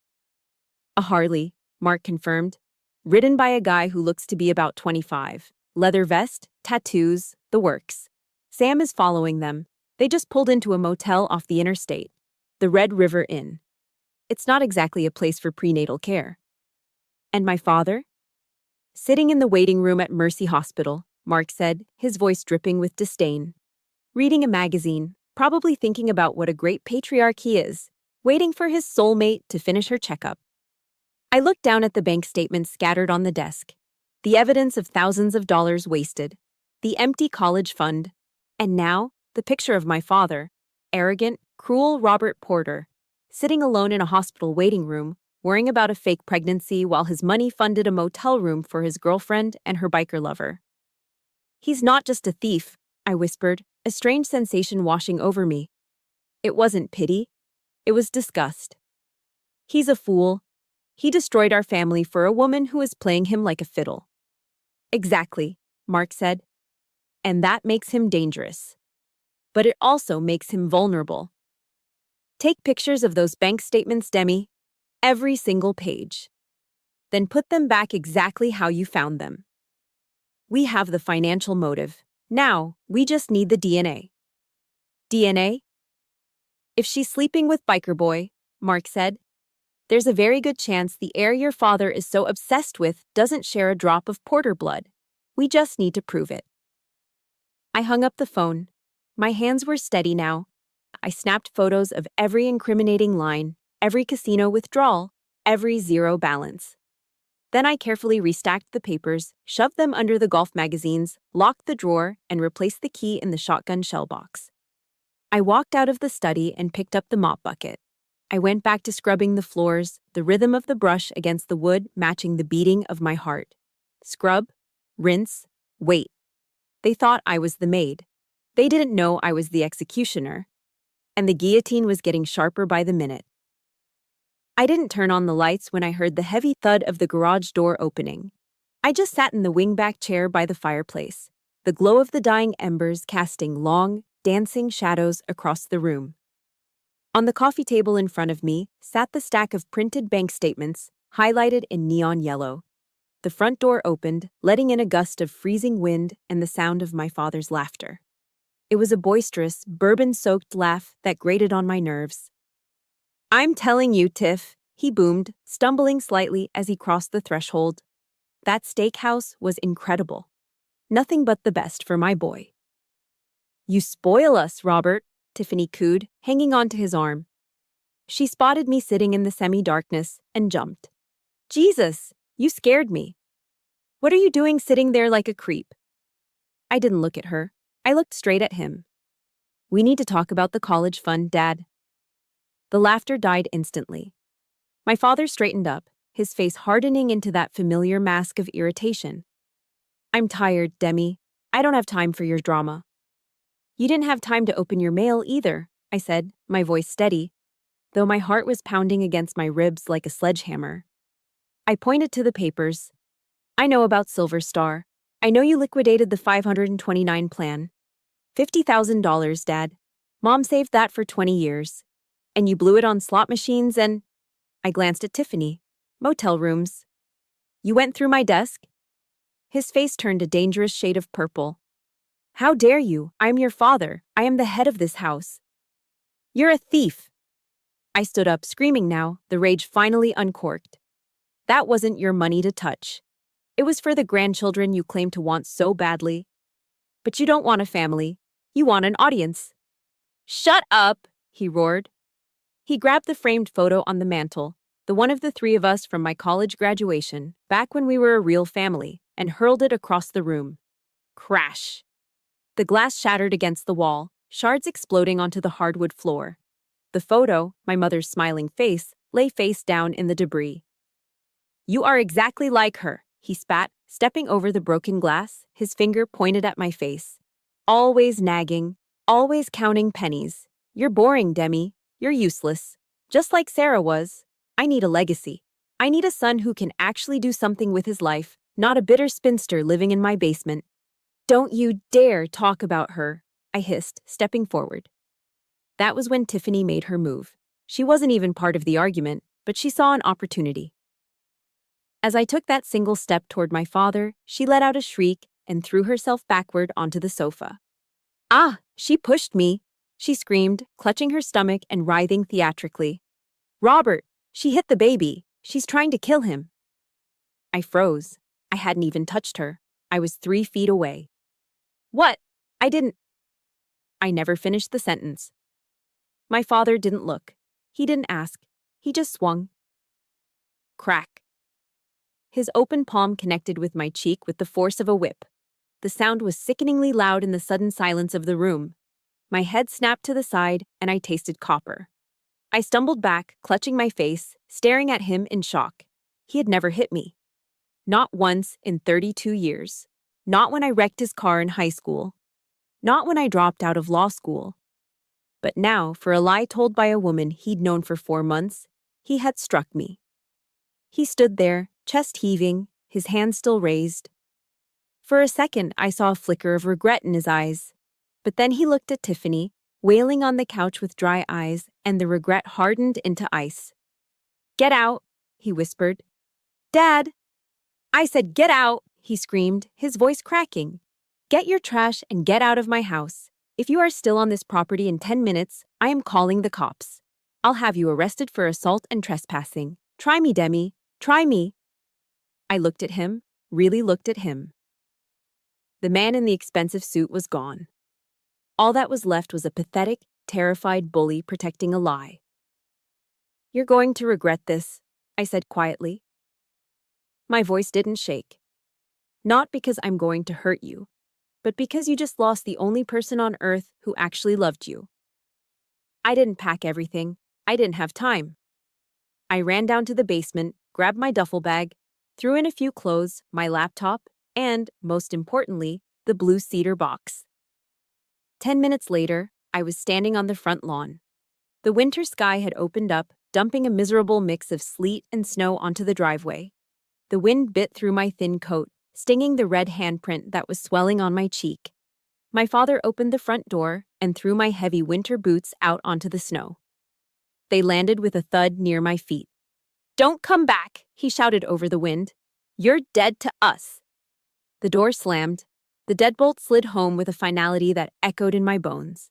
A Harley, Mark confirmed. Ridden by a guy who looks to be about 25. Leather vest, tattoos, the works. Sam is following them. They just pulled into a motel off the interstate. The Red River Inn. It's not exactly a place for prenatal care. And my father? Sitting in the waiting room at Mercy Hospital, Mark said, his voice dripping with disdain. Reading a magazine, probably thinking about what a great patriarch he is, waiting for his soulmate to finish her checkup. I looked down at the bank statements scattered on the desk, the evidence of thousands of dollars wasted, the empty college fund, and now the picture of my father, arrogant, cruel Robert Porter, sitting alone in a hospital waiting room, worrying about a fake pregnancy while his money funded a motel room for his girlfriend and her biker lover. He's not just a thief, I whispered, a strange sensation washing over me. It wasn't pity. It was disgust. He's a fool. He destroyed our family for a woman who is playing him like a fiddle. Exactly, Mark said. And that makes him dangerous. But it also makes him vulnerable. Take pictures of those bank statements, Demi. Every single page. Then put them back exactly how you found them. We have the financial motive. Now, we just need the DNA. DNA? If she's sleeping with Biker Boy, Mark said, there's a very good chance the heir your father is so obsessed with doesn't share a drop of Porter blood. We just need to prove it. I hung up the phone. My hands were steady now. I snapped photos of every incriminating line, every casino withdrawal, every zero balance. Then I carefully restacked the papers, shoved them under the golf magazines, locked the drawer, and replaced the key in the shotgun shell box. I walked out of the study and picked up the mop bucket. I went back to scrubbing the floors, the rhythm of the brush against the wood matching the beating of my heart. Scrub, rinse, wait. They thought I was the maid. They didn't know I was the executioner. And the guillotine was getting sharper by the minute. I didn't turn on the lights when I heard the heavy thud of the garage door opening. I just sat in the wingback chair by the fireplace, the glow of the dying embers casting long, dancing shadows across the room. On the coffee table in front of me sat the stack of printed bank statements, highlighted in neon yellow. The front door opened, letting in a gust of freezing wind and the sound of my father's laughter. It was a boisterous, bourbon-soaked laugh that grated on my nerves. I'm telling you, Tiff, he boomed, stumbling slightly as he crossed the threshold. That steakhouse was incredible. Nothing but the best for my boy. You spoil us, Robert, Tiffany cooed, hanging onto his arm. She spotted me sitting in the semi-darkness and jumped. Jesus, you scared me. What are you doing sitting there like a creep? I didn't look at her. I looked straight at him. We need to talk about the college fund, Dad. The laughter died instantly. My father straightened up, his face hardening into that familiar mask of irritation. I'm tired, Demi. I don't have time for your drama. You didn't have time to open your mail either, I said, my voice steady, though my heart was pounding against my ribs like a sledgehammer. I pointed to the papers. I know about Silver Star. I know you liquidated the 529 plan. $50,000, Dad. Mom saved that for 20 years. And you blew it on slot machines and... I glanced at Tiffany. Motel rooms. You went through my desk? His face turned a dangerous shade of purple. How dare you? I am your father. I am the head of this house. You're a thief. I stood up, screaming now, the rage finally uncorked. That wasn't your money to touch. It was for the grandchildren you claim to want so badly. But you don't want a family. You want an audience. Shut up, he roared. He grabbed the framed photo on the mantel, the one of the three of us from my college graduation, back when we were a real family, and hurled it across the room. Crash. The glass shattered against the wall, shards exploding onto the hardwood floor. The photo, my mother's smiling face, lay face down in the debris. You are exactly like her, he spat, stepping over the broken glass, his finger pointed at my face. Always nagging, always counting pennies. You're boring, Demi. You're useless. Just like Sarah was. I need a legacy. I need a son who can actually do something with his life, not a bitter spinster living in my basement. Don't you dare talk about her, I hissed, stepping forward. That was when Tiffany made her move. She wasn't even part of the argument, but she saw an opportunity. As I took that single step toward my father, she let out a shriek and threw herself backward onto the sofa. Ah, she pushed me, she screamed, clutching her stomach and writhing theatrically. Robert, she hit the baby. She's trying to kill him. I froze. I hadn't even touched her. I was 3 feet away. What? I didn't. I never finished the sentence. My father didn't look. He didn't ask. He just swung. Crack. His open palm connected with my cheek with the force of a whip. The sound was sickeningly loud in the sudden silence of the room. My head snapped to the side, and I tasted copper. I stumbled back, clutching my face, staring at him in shock. He had never hit me. Not once in 32 years. Not when I wrecked his car in high school. Not when I dropped out of law school. But now, for a lie told by a woman he'd known for 4 months, he had struck me. He stood there, chest heaving, his hand still raised. For a second, I saw a flicker of regret in his eyes. But then he looked at Tiffany, wailing on the couch with dry eyes, and the regret hardened into ice. Get out, he whispered. Dad! I said get out, he screamed, his voice cracking. Get your trash and get out of my house. If you are still on this property in 10 minutes, I am calling the cops. I'll have you arrested for assault and trespassing. Try me, Demi. Try me. I looked at him, really looked at him. The man in the expensive suit was gone. All that was left was a pathetic, terrified bully protecting a lie. You're going to regret this, I said quietly. My voice didn't shake. Not because I'm going to hurt you, but because you just lost the only person on earth who actually loved you. I didn't pack everything. I didn't have time. I ran down to the basement, grabbed my duffel bag, threw in a few clothes, my laptop, and, most importantly, the blue cedar box. 10 minutes later, I was standing on the front lawn. The winter sky had opened up, dumping a miserable mix of sleet and snow onto the driveway. The wind bit through my thin coat, stinging the red handprint that was swelling on my cheek. My father opened the front door and threw my heavy winter boots out onto the snow. They landed with a thud near my feet. Don't come back, he shouted over the wind. You're dead to us. The door slammed. The deadbolt slid home with a finality that echoed in my bones.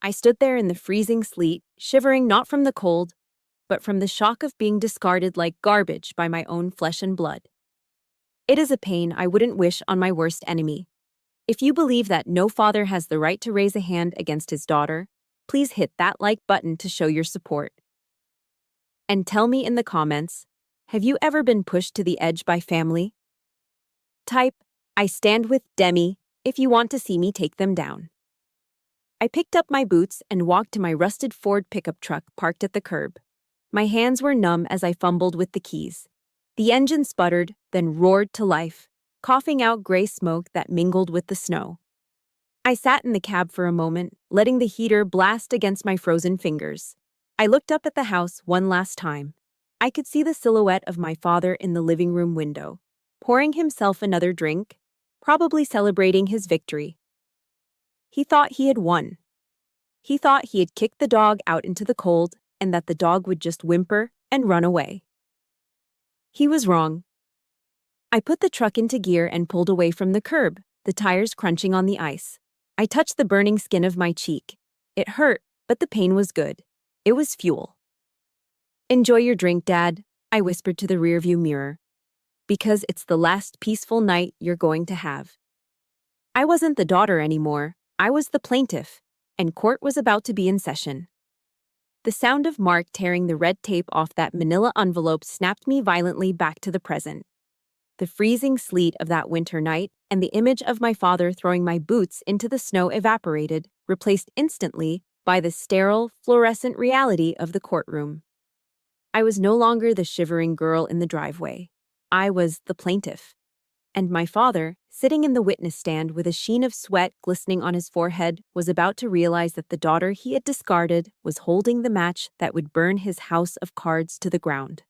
I stood there in the freezing sleet, shivering not from the cold, but from the shock of being discarded like garbage by my own flesh and blood. It is a pain I wouldn't wish on my worst enemy. If you believe that no father has the right to raise a hand against his daughter, please hit that like button to show your support. And tell me in the comments, have you ever been pushed to the edge by family? Type, I stand with Demi, if you want to see me take them down. I picked up my boots and walked to my rusted Ford pickup truck parked at the curb. My hands were numb as I fumbled with the keys. The engine sputtered, then roared to life, coughing out gray smoke that mingled with the snow. I sat in the cab for a moment, letting the heater blast against my frozen fingers. I looked up at the house one last time. I could see the silhouette of my father in the living room window, pouring himself another drink, probably celebrating his victory. He thought he had won. He thought he had kicked the dog out into the cold and that the dog would just whimper and run away. He was wrong. I put the truck into gear and pulled away from the curb, the tires crunching on the ice. I touched the burning skin of my cheek. It hurt, but the pain was good. It was fuel. Enjoy your drink, Dad, I whispered to the rearview mirror. Because it's the last peaceful night you're going to have. I wasn't the daughter anymore. I was the plaintiff, and court was about to be in session. The sound of Mark tearing the red tape off that manila envelope snapped me violently back to the present. The freezing sleet of that winter night and the image of my father throwing my boots into the snow evaporated, replaced instantly by the sterile, fluorescent reality of the courtroom. I was no longer the shivering girl in the driveway. I was the plaintiff. And my father, sitting in the witness stand with a sheen of sweat glistening on his forehead, was about to realize that the daughter he had discarded was holding the match that would burn his house of cards to the ground.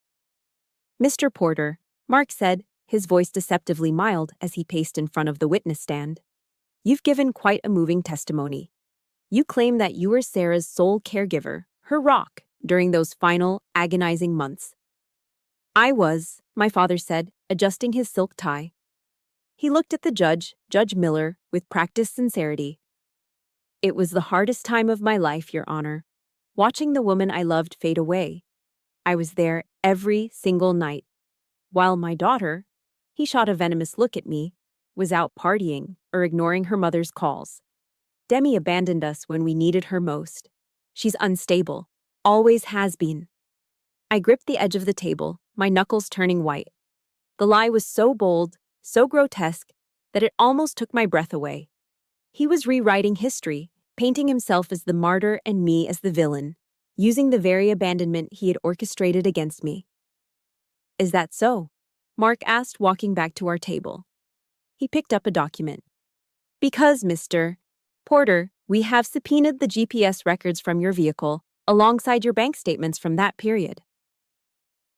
Mr. Porter, Mark said, his voice deceptively mild as he paced in front of the witness stand. You've given quite a moving testimony. You claim that you were Sarah's sole caregiver, her rock, during those final, agonizing months. I was, my father said, adjusting his silk tie. He looked at the judge, Judge Miller, with practiced sincerity. It was the hardest time of my life, Your Honor. Watching the woman I loved fade away. I was there every single night. While my daughter, he shot a venomous look at me, was out partying or ignoring her mother's calls. Demi abandoned us when we needed her most. She's unstable, always has been. I gripped the edge of the table, my knuckles turning white. The lie was so bold, so grotesque, that it almost took my breath away. He was rewriting history, painting himself as the martyr and me as the villain, using the very abandonment he had orchestrated against me. Is that so? Mark asked, walking back to our table. He picked up a document. Because, Mr. Porter, we have subpoenaed the GPS records from your vehicle, alongside your bank statements from that period.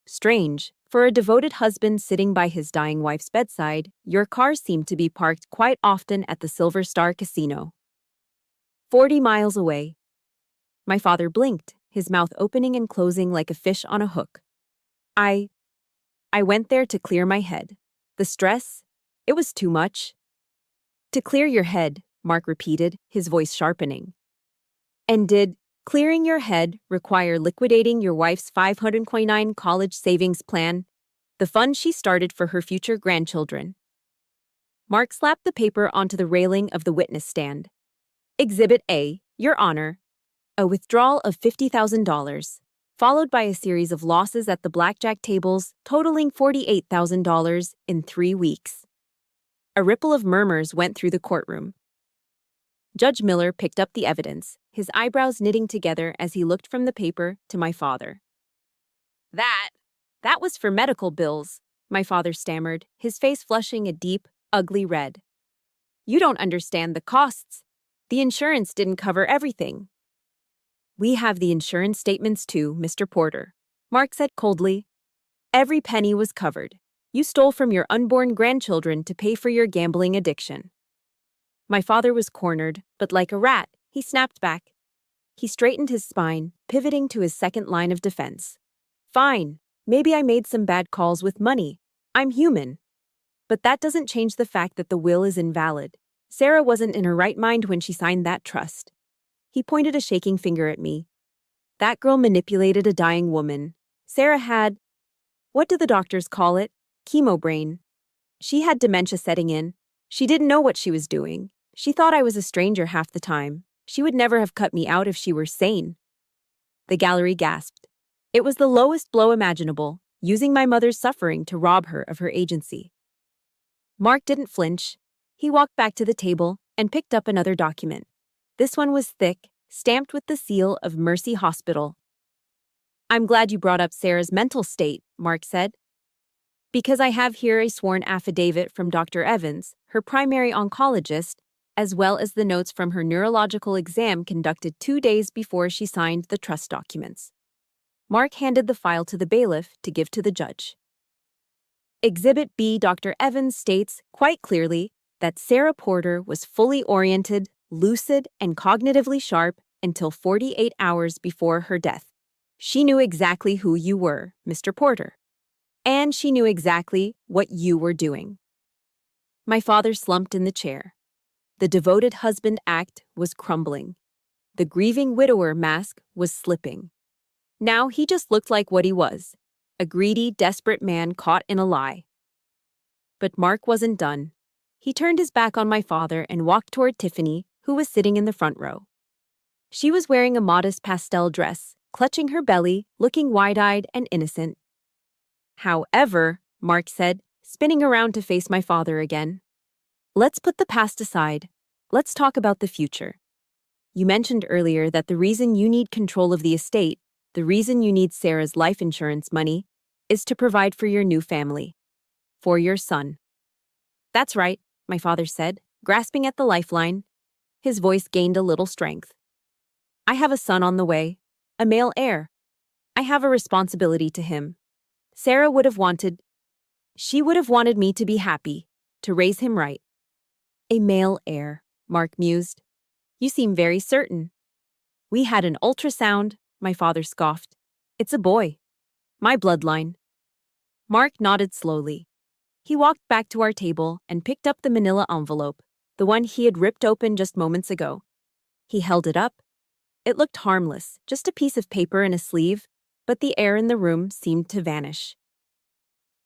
Strange, for a devoted husband sitting by his dying wife's bedside, your car seemed to be parked quite often at the Silver Star Casino. 40 miles away. My father blinked, his mouth opening and closing like a fish on a hook. I went there to clear my head. The stress, it was too much. To clear your head, Mark repeated, his voice sharpening. And did clearing your head require liquidating your wife's 529 college savings plan, the fund she started for her future grandchildren? Mark slapped the paper onto the railing of the witness stand. Exhibit A, Your Honor. A withdrawal of $50,000, followed by a series of losses at the blackjack tables totaling $48,000 in 3 weeks. A ripple of murmurs went through the courtroom. Judge Miller picked up the evidence, his eyebrows knitting together as he looked from the paper to my father. That was for medical bills, my father stammered, his face flushing a deep, ugly red. You don't understand the costs. The insurance didn't cover everything. We have the insurance statements too, Mr. Porter, Mark said coldly. Every penny was covered. You stole from your unborn grandchildren to pay for your gambling addiction. My father was cornered, but like a rat, he snapped back. He straightened his spine, pivoting to his second line of defense. Fine, maybe I made some bad calls with money. I'm human. But that doesn't change the fact that the will is invalid. Sarah wasn't in her right mind when she signed that trust. He pointed a shaking finger at me. That girl manipulated a dying woman. Sarah had, what do the doctors call it? Chemo brain. She had dementia setting in. She didn't know what she was doing. She thought I was a stranger half the time. She would never have cut me out if she were sane. The gallery gasped. It was the lowest blow imaginable, using my mother's suffering to rob her of her agency. Mark didn't flinch. He walked back to the table and picked up another document. This one was thick, stamped with the seal of Mercy Hospital. I'm glad you brought up Sarah's mental state, Mark said. Because I have here a sworn affidavit from Dr. Evans, her primary oncologist, as well as the notes from her neurological exam conducted 2 days before she signed the trust documents. Mark handed the file to the bailiff to give to the judge. Exhibit B, Dr. Evans states quite clearly that Sarah Porter was fully oriented, lucid, and cognitively sharp until 48 hours before her death. She knew exactly who you were, Mr. Porter. And she knew exactly what you were doing. My father slumped in the chair. The devoted husband act was crumbling. The grieving widower mask was slipping. Now he just looked like what he was, a greedy, desperate man caught in a lie. But Mark wasn't done. He turned his back on my father and walked toward Tiffany, who was sitting in the front row. She was wearing a modest pastel dress, clutching her belly, looking wide-eyed and innocent. However, Mark said, spinning around to face my father again, let's put the past aside. Let's talk about the future. You mentioned earlier that the reason you need control of the estate, the reason you need Sarah's life insurance money, is to provide for your new family. For your son. That's right, my father said, grasping at the lifeline. His voice gained a little strength. I have a son on the way, a male heir. I have a responsibility to him. Sarah would have wanted me to be happy, to raise him right. A male heir, Mark mused. You seem very certain. We had an ultrasound, my father scoffed. It's a boy. My bloodline. Mark nodded slowly. He walked back to our table and picked up the manila envelope, the one he had ripped open just moments ago. He held it up. It looked harmless, just a piece of paper in a sleeve, but the air in the room seemed to vanish.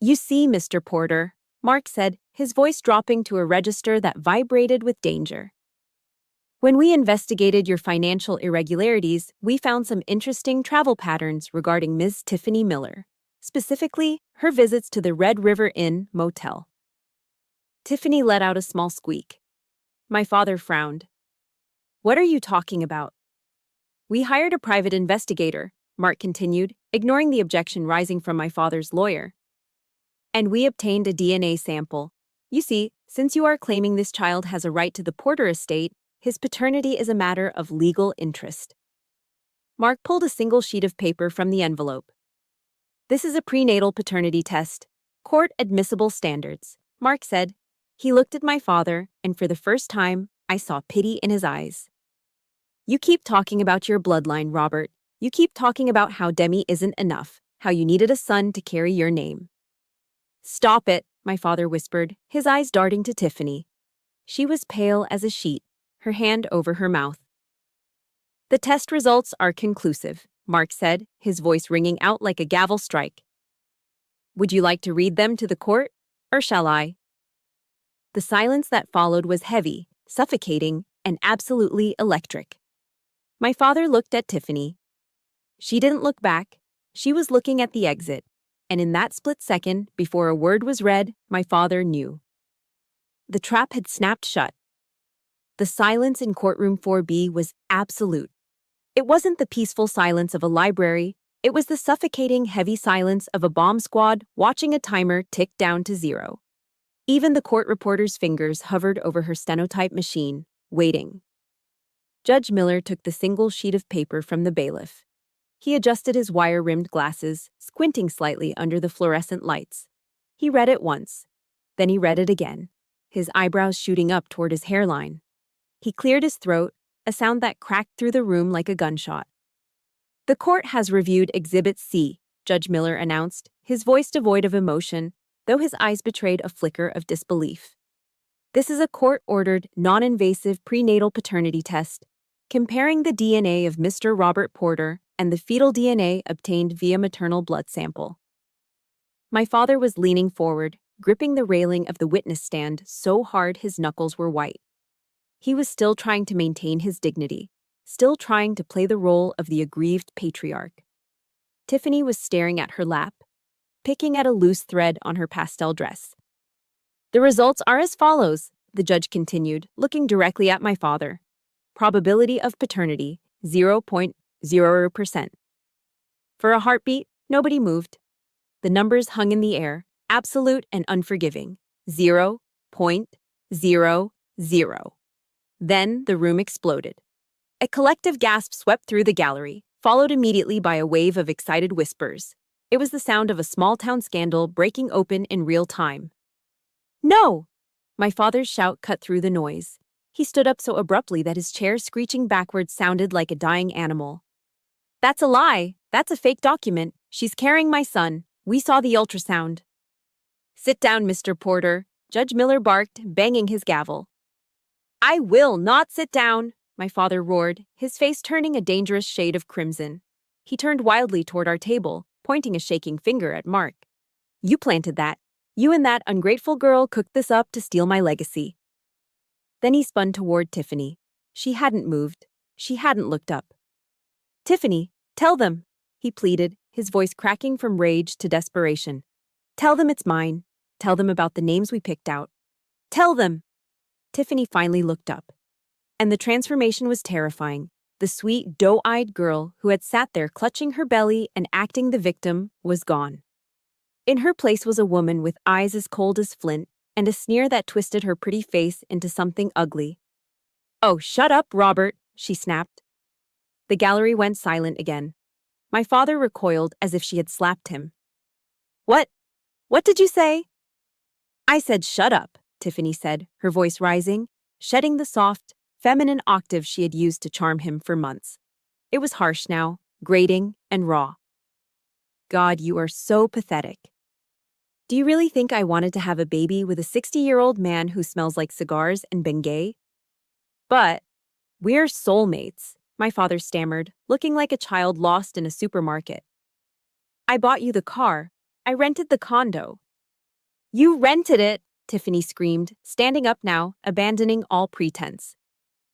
You see, Mr. Porter, Mark said, his voice dropping to a register that vibrated with danger. When we investigated your financial irregularities, we found some interesting travel patterns regarding Ms. Tiffany Miller, specifically her visits to the Red River Inn motel. Tiffany let out a small squeak. My father frowned. What are you talking about? We hired a private investigator, Mark continued, ignoring the objection rising from my father's lawyer. And we obtained a DNA sample. You see, since you are claiming this child has a right to the Porter estate, his paternity is a matter of legal interest. Mark pulled a single sheet of paper from the envelope. This is a prenatal paternity test. Court admissible standards, Mark said. He looked at my father, and for the first time, I saw pity in his eyes. You keep talking about your bloodline, Robert. You keep talking about how Demi isn't enough, how you needed a son to carry your name. Stop it, my father whispered, his eyes darting to Tiffany. She was pale as a sheet, her hand over her mouth. The test results are conclusive, Mark said, his voice ringing out like a gavel strike. Would you like to read them to the court, or shall I? The silence that followed was heavy, suffocating, and absolutely electric. My father looked at Tiffany. She didn't look back. She was looking at the exit, and in that split second, before a word was read, my father knew. The trap had snapped shut. The silence in courtroom 4B was absolute. It wasn't the peaceful silence of a library, it was the suffocating, heavy silence of a bomb squad watching a timer tick down to 0. Even the court reporter's fingers hovered over her stenotype machine, waiting. Judge Miller took the single sheet of paper from the bailiff. He adjusted his wire-rimmed glasses, squinting slightly under the fluorescent lights. He read it once. Then he read it again, his eyebrows shooting up toward his hairline. He cleared his throat, a sound that cracked through the room like a gunshot. The court has reviewed Exhibit C, Judge Miller announced, his voice devoid of emotion, though his eyes betrayed a flicker of disbelief. This is a court-ordered, non-invasive prenatal paternity test, comparing the DNA of Mr. Robert Porter and the fetal DNA obtained via maternal blood sample. My father was leaning forward, gripping the railing of the witness stand so hard his knuckles were white. He was still trying to maintain his dignity, still trying to play the role of the aggrieved patriarch. Tiffany was staring at her lap, picking at a loose thread on her pastel dress. The results are as follows, the judge continued, looking directly at my father. Probability of paternity, 0.0%. For a heartbeat, nobody moved. The numbers hung in the air, absolute and unforgiving, 0.00. Then the room exploded. A collective gasp swept through the gallery, followed immediately by a wave of excited whispers. It was the sound of a small-town scandal breaking open in real time. No! My father's shout cut through the noise. He stood up so abruptly that his chair screeching backwards sounded like a dying animal. That's a lie! That's a fake document. She's carrying my son. We saw the ultrasound. Sit down, Mr. Porter, Judge Miller barked, banging his gavel. I will not sit down, my father roared, his face turning a dangerous shade of crimson. He turned wildly toward our table, pointing a shaking finger at Mark. You planted that. You and that ungrateful girl cooked this up to steal my legacy. Then he spun toward Tiffany. She hadn't moved. She hadn't looked up. Tiffany, tell them, he pleaded, his voice cracking from rage to desperation. Tell them it's mine. Tell them about the names we picked out. Tell them! Tiffany finally looked up. And the transformation was terrifying. The sweet, doe-eyed girl who had sat there clutching her belly and acting the victim was gone. In her place was a woman with eyes as cold as flint and a sneer that twisted her pretty face into something ugly. Oh, shut up, Robert, she snapped. The gallery went silent again. My father recoiled as if she had slapped him. What? What did you say? I said shut up, Tiffany said, her voice rising, shedding the soft, feminine octave she had used to charm him for months. It was harsh now, grating and raw. God, you are so pathetic. Do you really think I wanted to have a baby with a 60-year-old man who smells like cigars and Bengay? But we're soulmates, my father stammered, looking like a child lost in a supermarket. I bought you the car. I rented the condo. You rented it, Tiffany screamed, standing up now, abandoning all pretense.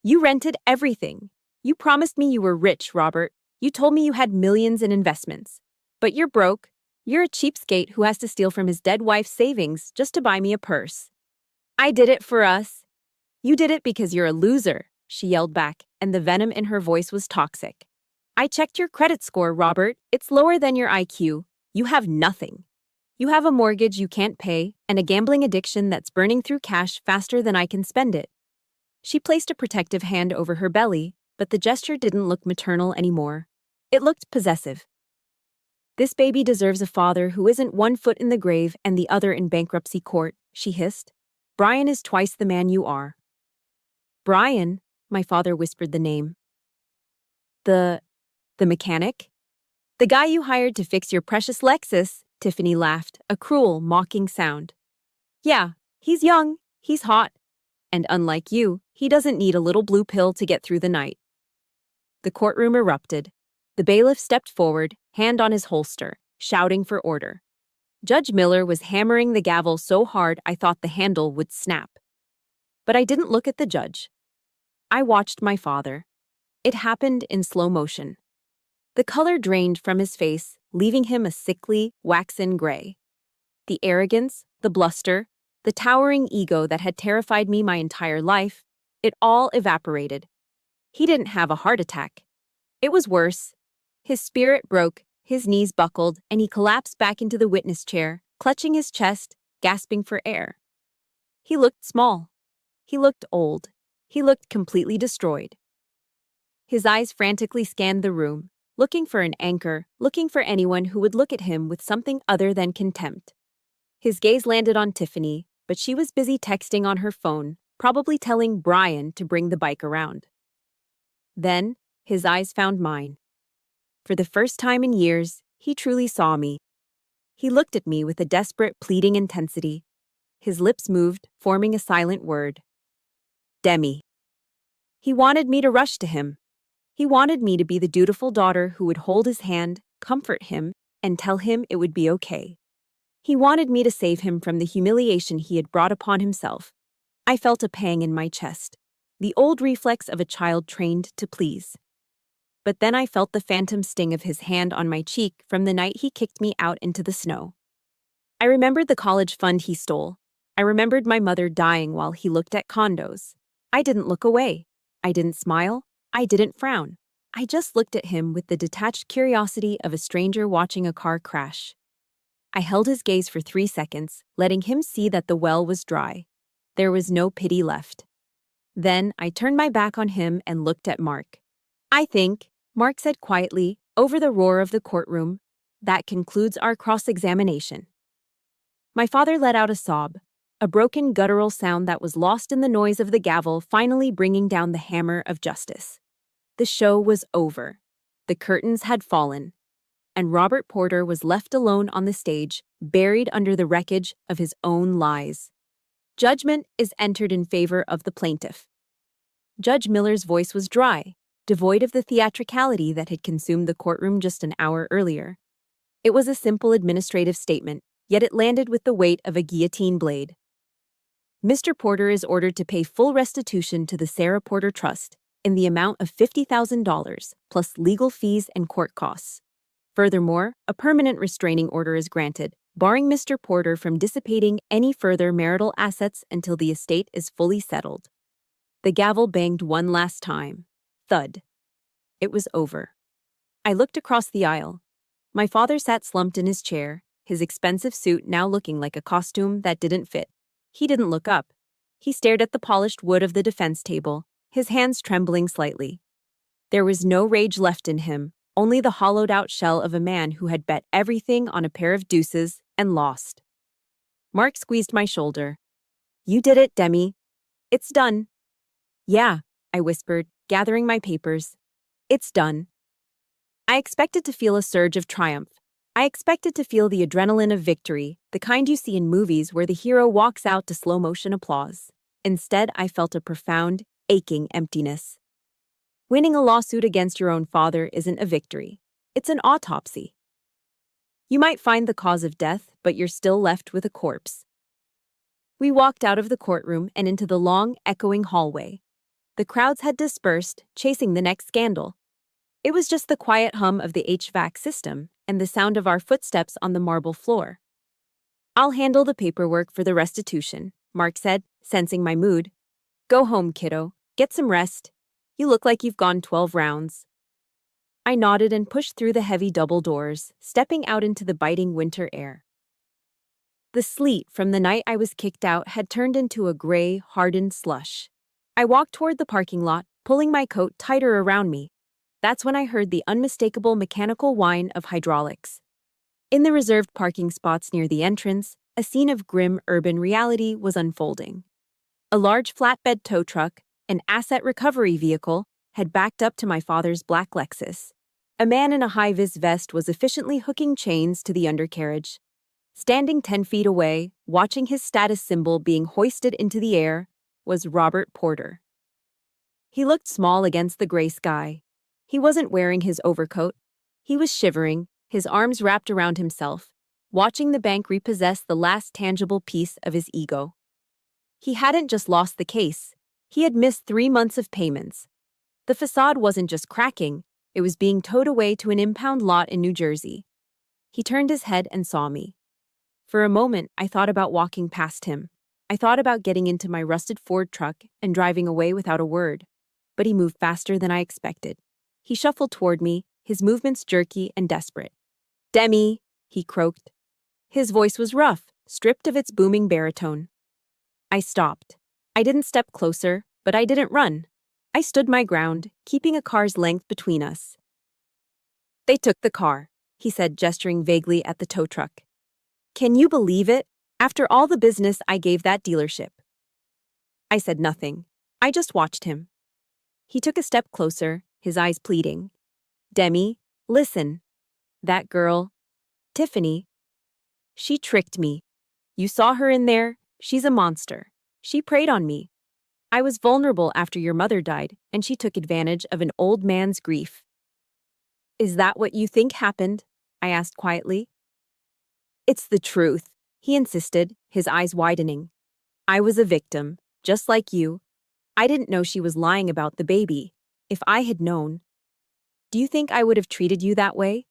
You rented everything. You promised me you were rich, Robert. You told me you had millions in investments. But you're broke. You're a cheapskate who has to steal from his dead wife's savings just to buy me a purse. I did it for us. You did it because you're a loser, she yelled back, and the venom in her voice was toxic. I checked your credit score, Robert. It's lower than your IQ. You have nothing. You have a mortgage you can't pay and a gambling addiction that's burning through cash faster than I can spend it. She placed a protective hand over her belly, but the gesture didn't look maternal anymore. It looked possessive. This baby deserves a father who isn't one foot in the grave and the other in bankruptcy court, she hissed. Brian is twice the man you are. Brian, my father whispered the name. The mechanic? The guy you hired to fix your precious Lexus, Tiffany laughed, a cruel, mocking sound. Yeah, he's young, he's hot, and unlike you, he doesn't need a little blue pill to get through the night. The courtroom erupted. The bailiff stepped forward, hand on his holster, shouting for order. Judge Miller was hammering the gavel so hard I thought the handle would snap. But I didn't look at the judge. I watched my father. It happened in slow motion. The color drained from his face, leaving him a sickly, waxen gray. The arrogance, the bluster, the towering ego that had terrified me my entire life, it all evaporated. He didn't have a heart attack. It was worse. His spirit broke, his knees buckled, and he collapsed back into the witness chair, clutching his chest, gasping for air. He looked small. He looked old. He looked completely destroyed. His eyes frantically scanned the room, looking for an anchor, looking for anyone who would look at him with something other than contempt. His gaze landed on Tiffany, but she was busy texting on her phone, probably telling Brian to bring the bike around. Then, his eyes found mine. For the first time in years, he truly saw me. He looked at me with a desperate, pleading intensity. His lips moved, forming a silent word. Demi. He wanted me to rush to him. He wanted me to be the dutiful daughter who would hold his hand, comfort him, and tell him it would be okay. He wanted me to save him from the humiliation he had brought upon himself. I felt a pang in my chest, the old reflex of a child trained to please. But then I felt the phantom sting of his hand on my cheek from the night he kicked me out into the snow. I remembered the college fund he stole. I remembered my mother dying while he looked at condos. I didn't look away. I didn't smile. I didn't frown. I just looked at him with the detached curiosity of a stranger watching a car crash. I held his gaze for 3 seconds, letting him see that the well was dry. There was no pity left. Then I turned my back on him and looked at Mark. I think, Mark said quietly, over the roar of the courtroom, that concludes our cross-examination. My father let out a sob, a broken guttural sound that was lost in the noise of the gavel finally bringing down the hammer of justice. The show was over. The curtains had fallen, and Robert Porter was left alone on the stage, buried under the wreckage of his own lies. Judgment is entered in favor of the plaintiff. Judge Miller's voice was dry, devoid of the theatricality that had consumed the courtroom just an hour earlier. It was a simple administrative statement, yet it landed with the weight of a guillotine blade. Mr. Porter is ordered to pay full restitution to the Sarah Porter Trust in the amount of $50,000, plus legal fees and court costs. Furthermore, a permanent restraining order is granted, barring Mr. Porter from dissipating any further marital assets until the estate is fully settled. The gavel banged one last time. Thud. It was over. I looked across the aisle. My father sat slumped in his chair, his expensive suit now looking like a costume that didn't fit. He didn't look up. He stared at the polished wood of the defense table, his hands trembling slightly. There was no rage left in him, only the hollowed-out shell of a man who had bet everything on a pair of deuces and lost. Mark squeezed my shoulder. You did it, Demi. It's done. Yeah, I whispered, gathering my papers. It's done. I expected to feel a surge of triumph. I expected to feel the adrenaline of victory, the kind you see in movies where the hero walks out to slow-motion applause. Instead, I felt a profound, aching emptiness. Winning a lawsuit against your own father isn't a victory. It's an autopsy. You might find the cause of death, but you're still left with a corpse. We walked out of the courtroom and into the long, echoing hallway. The crowds had dispersed, chasing the next scandal. It was just the quiet hum of the HVAC system and the sound of our footsteps on the marble floor. I'll handle the paperwork for the restitution, Mark said, sensing my mood. Go home, kiddo. Get some rest. You look like you've gone 12 rounds. I nodded and pushed through the heavy double doors, stepping out into the biting winter air. The sleet from the night I was kicked out had turned into a gray, hardened slush. I walked toward the parking lot, pulling my coat tighter around me. That's when I heard the unmistakable mechanical whine of hydraulics. In the reserved parking spots near the entrance, a scene of grim urban reality was unfolding. A large flatbed tow truck, an asset recovery vehicle, had backed up to my father's black Lexus. A man in a high-vis vest was efficiently hooking chains to the undercarriage. Standing 10 feet away, watching his status symbol being hoisted into the air, was Robert Porter. He looked small against the gray sky. He wasn't wearing his overcoat. He was shivering, his arms wrapped around himself, watching the bank repossess the last tangible piece of his ego. He hadn't just lost the case. He had missed 3 months of payments. The facade wasn't just cracking, it was being towed away to an impound lot in New Jersey. He turned his head and saw me. For a moment, I thought about walking past him. I thought about getting into my rusted Ford truck and driving away without a word. But he moved faster than I expected. He shuffled toward me, his movements jerky and desperate. "Demi," he croaked. His voice was rough, stripped of its booming baritone. I stopped. I didn't step closer, but I didn't run. I stood my ground, keeping a car's length between us. "They took the car," he said, gesturing vaguely at the tow truck. "Can you believe it? After all the business I gave that dealership." I said nothing. I just watched him. He took a step closer, his eyes pleading. "Demi, listen. That girl, Tiffany, she tricked me. You saw her in there. She's a monster. She preyed on me. I was vulnerable after your mother died, and she took advantage of an old man's grief." "Is that what you think happened?" I asked quietly. "It's the truth," he insisted, his eyes widening. "I was a victim, just like you. I didn't know she was lying about the baby. If I had known. Do you think I would have treated you that way?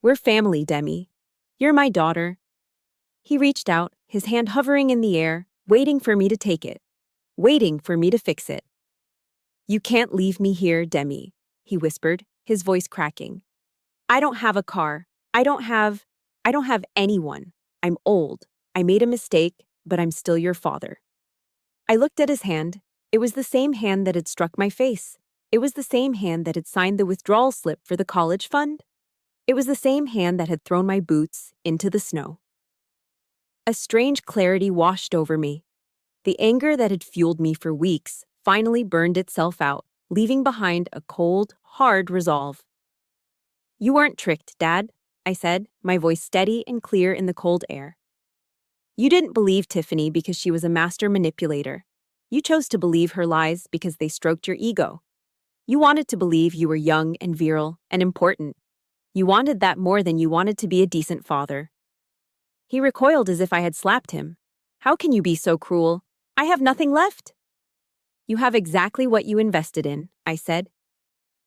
We're family, Demi. You're my daughter." He reached out, his hand hovering in the air, waiting for me to take it. Waiting for me to fix it. "You can't leave me here, Demi," he whispered, his voice cracking. "I don't have a car. I don't have anyone. I'm old. I made a mistake, but I'm still your father." I looked at his hand. It was the same hand that had struck my face. It was the same hand that had signed the withdrawal slip for the college fund. It was the same hand that had thrown my boots into the snow. A strange clarity washed over me. The anger that had fueled me for weeks finally burned itself out, leaving behind a cold, hard resolve. "You weren't tricked, Dad," I said, my voice steady and clear in the cold air. "You didn't believe Tiffany because she was a master manipulator. You chose to believe her lies because they stroked your ego. You wanted to believe you were young and virile and important. You wanted that more than you wanted to be a decent father." He recoiled as if I had slapped him. "How can you be so cruel? I have nothing left." "You have exactly what you invested in," I said.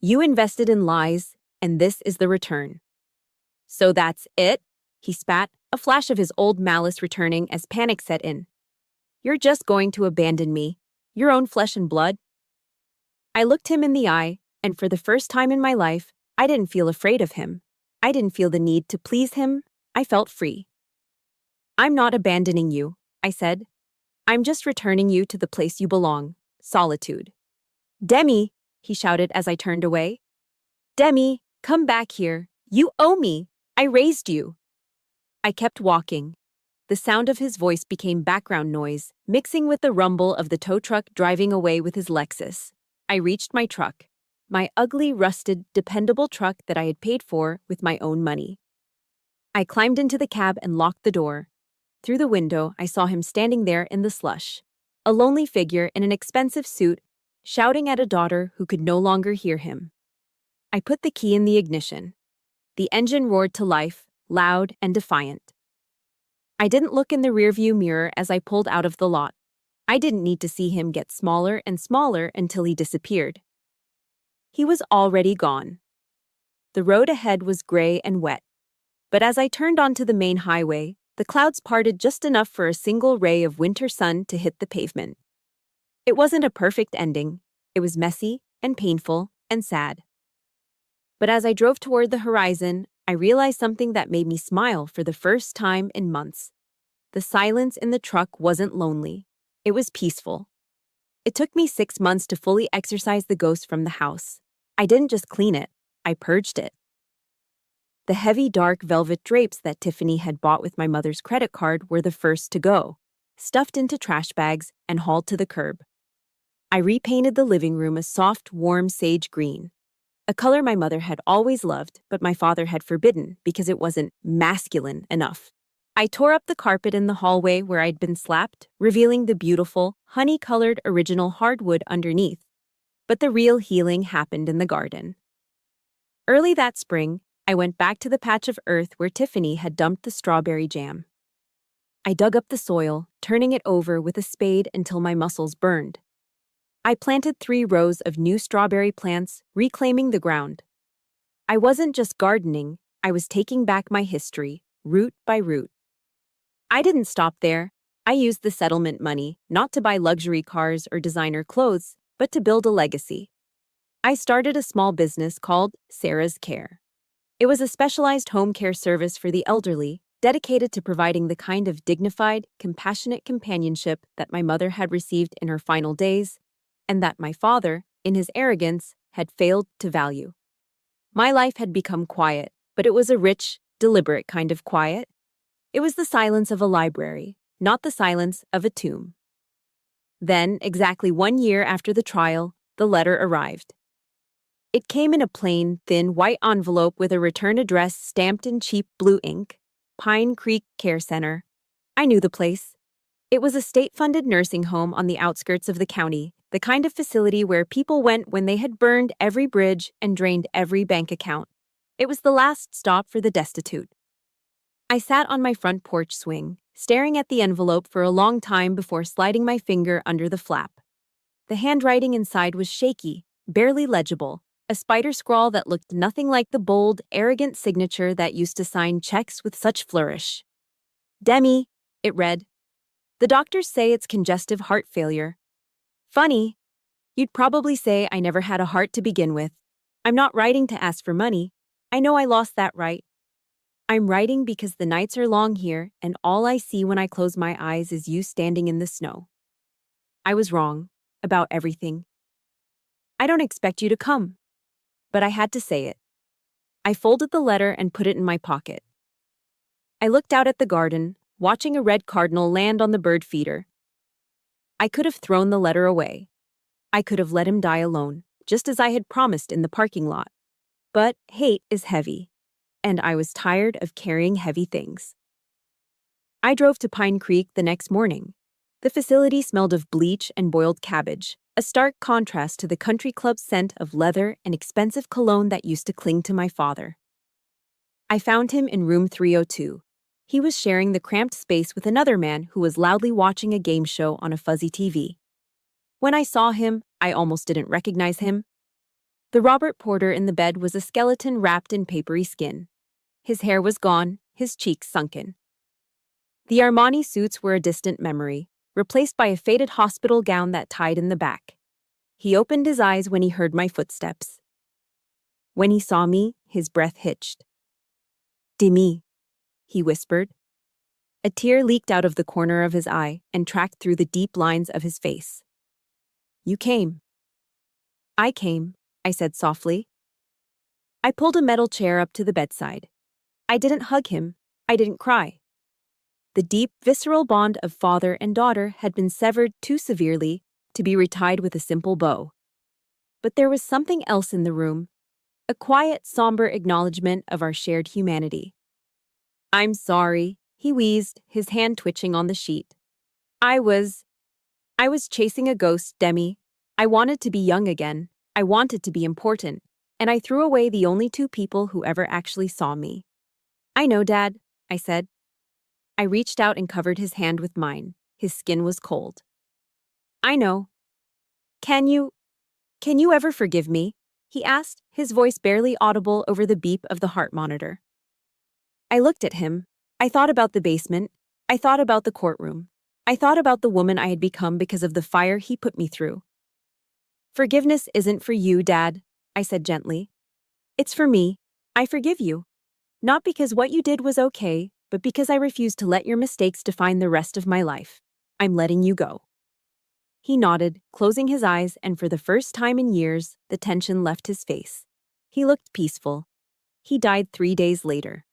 "You invested in lies, and this is the return." "So that's it?" he spat, a flash of his old malice returning as panic set in. "You're just going to abandon me, your own flesh and blood?" I looked him in the eye, and for the first time in my life, I didn't feel afraid of him. I didn't feel the need to please him. I felt free. "I'm not abandoning you," I said. "I'm just returning you to the place you belong, solitude." "Demi," he shouted as I turned away. "Demi, come back here. You owe me. I raised you." I kept walking. The sound of his voice became background noise, mixing with the rumble of the tow truck driving away with his Lexus. I reached my truck. My ugly, rusted, dependable truck that I had paid for with my own money. I climbed into the cab and locked the door. Through the window, I saw him standing there in the slush, a lonely figure in an expensive suit, shouting at a daughter who could no longer hear him. I put the key in the ignition. The engine roared to life, loud and defiant. I didn't look in the rearview mirror as I pulled out of the lot. I didn't need to see him get smaller and smaller until he disappeared. He was already gone. The road ahead was gray and wet. But as I turned onto the main highway, the clouds parted just enough for a single ray of winter sun to hit the pavement. It wasn't a perfect ending. It was messy and painful and sad. But as I drove toward the horizon, I realized something that made me smile for the first time in months. The silence in the truck wasn't lonely. It was peaceful. It took me 6 months to fully exorcise the ghost from the house. I didn't just clean it, I purged it. The heavy, dark velvet drapes that Tiffany had bought with my mother's credit card were the first to go, stuffed into trash bags and hauled to the curb. I repainted the living room a soft, warm sage green, a color my mother had always loved, but my father had forbidden because it wasn't masculine enough. I tore up the carpet in the hallway where I'd been slapped, revealing the beautiful, honey-colored original hardwood underneath. But the real healing happened in the garden. Early that spring, I went back to the patch of earth where Tiffany had dumped the strawberry jam. I dug up the soil, turning it over with a spade until my muscles burned. I planted 3 rows of new strawberry plants, reclaiming the ground. I wasn't just gardening, I was taking back my history, root by root. I didn't stop there. I used the settlement money not to buy luxury cars or designer clothes, but to build a legacy. I started a small business called Sarah's Care. It was a specialized home care service for the elderly, dedicated to providing the kind of dignified, compassionate companionship that my mother had received in her final days, and that my father, in his arrogance, had failed to value. My life had become quiet, but it was a rich, deliberate kind of quiet. It was the silence of a library, not the silence of a tomb. Then, exactly 1 year after the trial, the letter arrived. It came in a plain, thin, white envelope with a return address stamped in cheap blue ink. Pine Creek Care Center. I knew the place. It was a state-funded nursing home on the outskirts of the county, the kind of facility where people went when they had burned every bridge and drained every bank account. It was the last stop for the destitute. I sat on my front porch swing, staring at the envelope for a long time before sliding my finger under the flap. The handwriting inside was shaky, barely legible, a spider scrawl that looked nothing like the bold, arrogant signature that used to sign checks with such flourish. Demi, it read. The doctors say it's congestive heart failure. Funny. You'd probably say I never had a heart to begin with. I'm not writing to ask for money. I know I lost that right. I'm writing because the nights are long here, and all I see when I close my eyes is you standing in the snow. I was wrong about everything. I don't expect you to come. But I had to say it. I folded the letter and put it in my pocket. I looked out at the garden, watching a red cardinal land on the bird feeder. I could have thrown the letter away. I could have let him die alone, just as I had promised in the parking lot. But hate is heavy, and I was tired of carrying heavy things. I drove to Pine Creek the next morning. The facility smelled of bleach and boiled cabbage, a stark contrast to the country club scent of leather and expensive cologne that used to cling to my father. I found him in room 302. He was sharing the cramped space with another man who was loudly watching a game show on a fuzzy TV. When I saw him, I almost didn't recognize him. The Robert Porter in the bed was a skeleton wrapped in papery skin. His hair was gone, his cheeks sunken. The Armani suits were a distant memory, replaced by a faded hospital gown that tied in the back. He opened his eyes when he heard my footsteps. When he saw me, his breath hitched. Demi, he whispered. A tear leaked out of the corner of his eye and tracked through the deep lines of his face. You came. I came, I said softly. I pulled a metal chair up to the bedside. I didn't hug him. I didn't cry. The deep, visceral bond of father and daughter had been severed too severely to be retied with a simple bow. But there was something else in the room, a quiet, somber acknowledgement of our shared humanity. "I'm sorry," he wheezed, his hand twitching on the sheet. I was chasing a ghost, Demi. I wanted to be young again. I wanted to be important. And I threw away the only two people who ever actually saw me. "I know, Dad," I said. I reached out and covered his hand with mine. His skin was cold. "I know. Can you ever forgive me?" he asked, his voice barely audible over the beep of the heart monitor. I looked at him. I thought about the basement. I thought about the courtroom. I thought about the woman I had become because of the fire he put me through. "Forgiveness isn't for you, Dad," I said gently. "It's for me. I forgive you. Not because what you did was okay, but because I refuse to let your mistakes define the rest of my life. I'm letting you go." He nodded, closing his eyes, and for the first time in years, the tension left his face. He looked peaceful. He died 3 days later.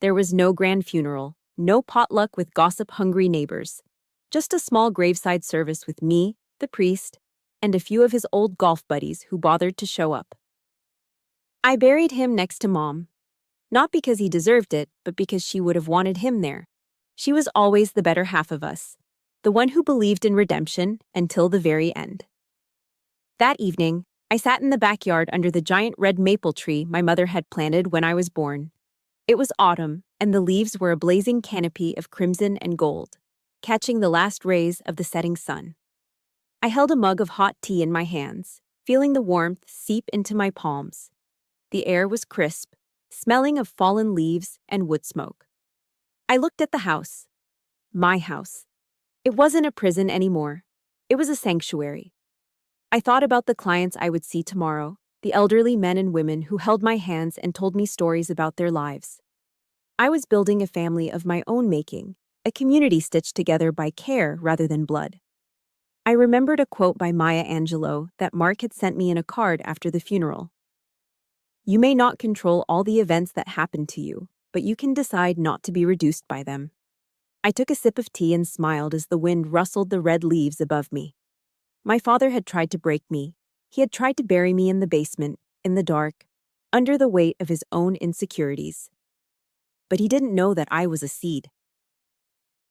There was no grand funeral, no potluck with gossip-hungry neighbors, just a small graveside service with me, the priest, and a few of his old golf buddies who bothered to show up. I buried him next to Mom. Not because he deserved it, but because she would have wanted him there. She was always the better half of us, the one who believed in redemption until the very end. That evening, I sat in the backyard under the giant red maple tree my mother had planted when I was born. It was autumn, and the leaves were a blazing canopy of crimson and gold, catching the last rays of the setting sun. I held a mug of hot tea in my hands, feeling the warmth seep into my palms. The air was crisp, smelling of fallen leaves and wood smoke. I looked at the house. My house. It wasn't a prison anymore. It was a sanctuary. I thought about the clients I would see tomorrow, the elderly men and women who held my hands and told me stories about their lives. I was building a family of my own making, a community stitched together by care rather than blood. I remembered a quote by Maya Angelou that Mark had sent me in a card after the funeral. "You may not control all the events that happen to you, but you can decide not to be reduced by them." I took a sip of tea and smiled as the wind rustled the red leaves above me. My father had tried to break me. He had tried to bury me in the basement, in the dark, under the weight of his own insecurities. But he didn't know that I was a seed.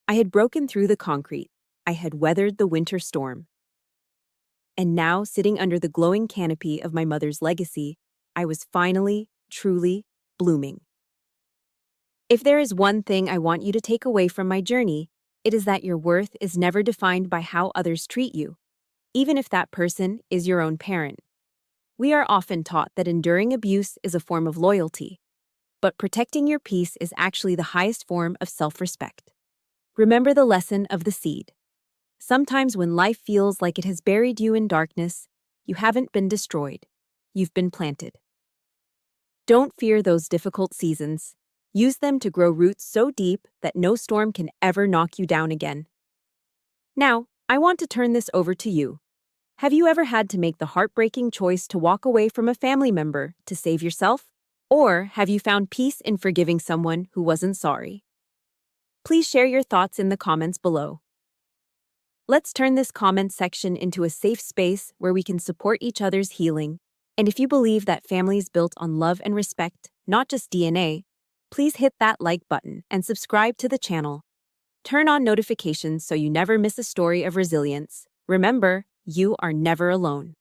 I had broken through the concrete. I had weathered the winter storm. And now, sitting under the glowing canopy of my mother's legacy, I was finally, truly, blooming. If there is one thing I want you to take away from my journey, it is that your worth is never defined by how others treat you, even if that person is your own parent. We are often taught that enduring abuse is a form of loyalty, but protecting your peace is actually the highest form of self-respect. Remember the lesson of the seed. Sometimes when life feels like it has buried you in darkness, you haven't been destroyed. You've been planted. Don't fear those difficult seasons. Use them to grow roots so deep that no storm can ever knock you down again. Now, I want to turn this over to you. Have you ever had to make the heartbreaking choice to walk away from a family member to save yourself? Or have you found peace in forgiving someone who wasn't sorry? Please share your thoughts in the comments below. Let's turn this comment section into a safe space where we can support each other's healing. And if you believe that family is built on love and respect, not just DNA, please hit that like button and subscribe to the channel. Turn on notifications so you never miss a story of resilience. Remember, you are never alone.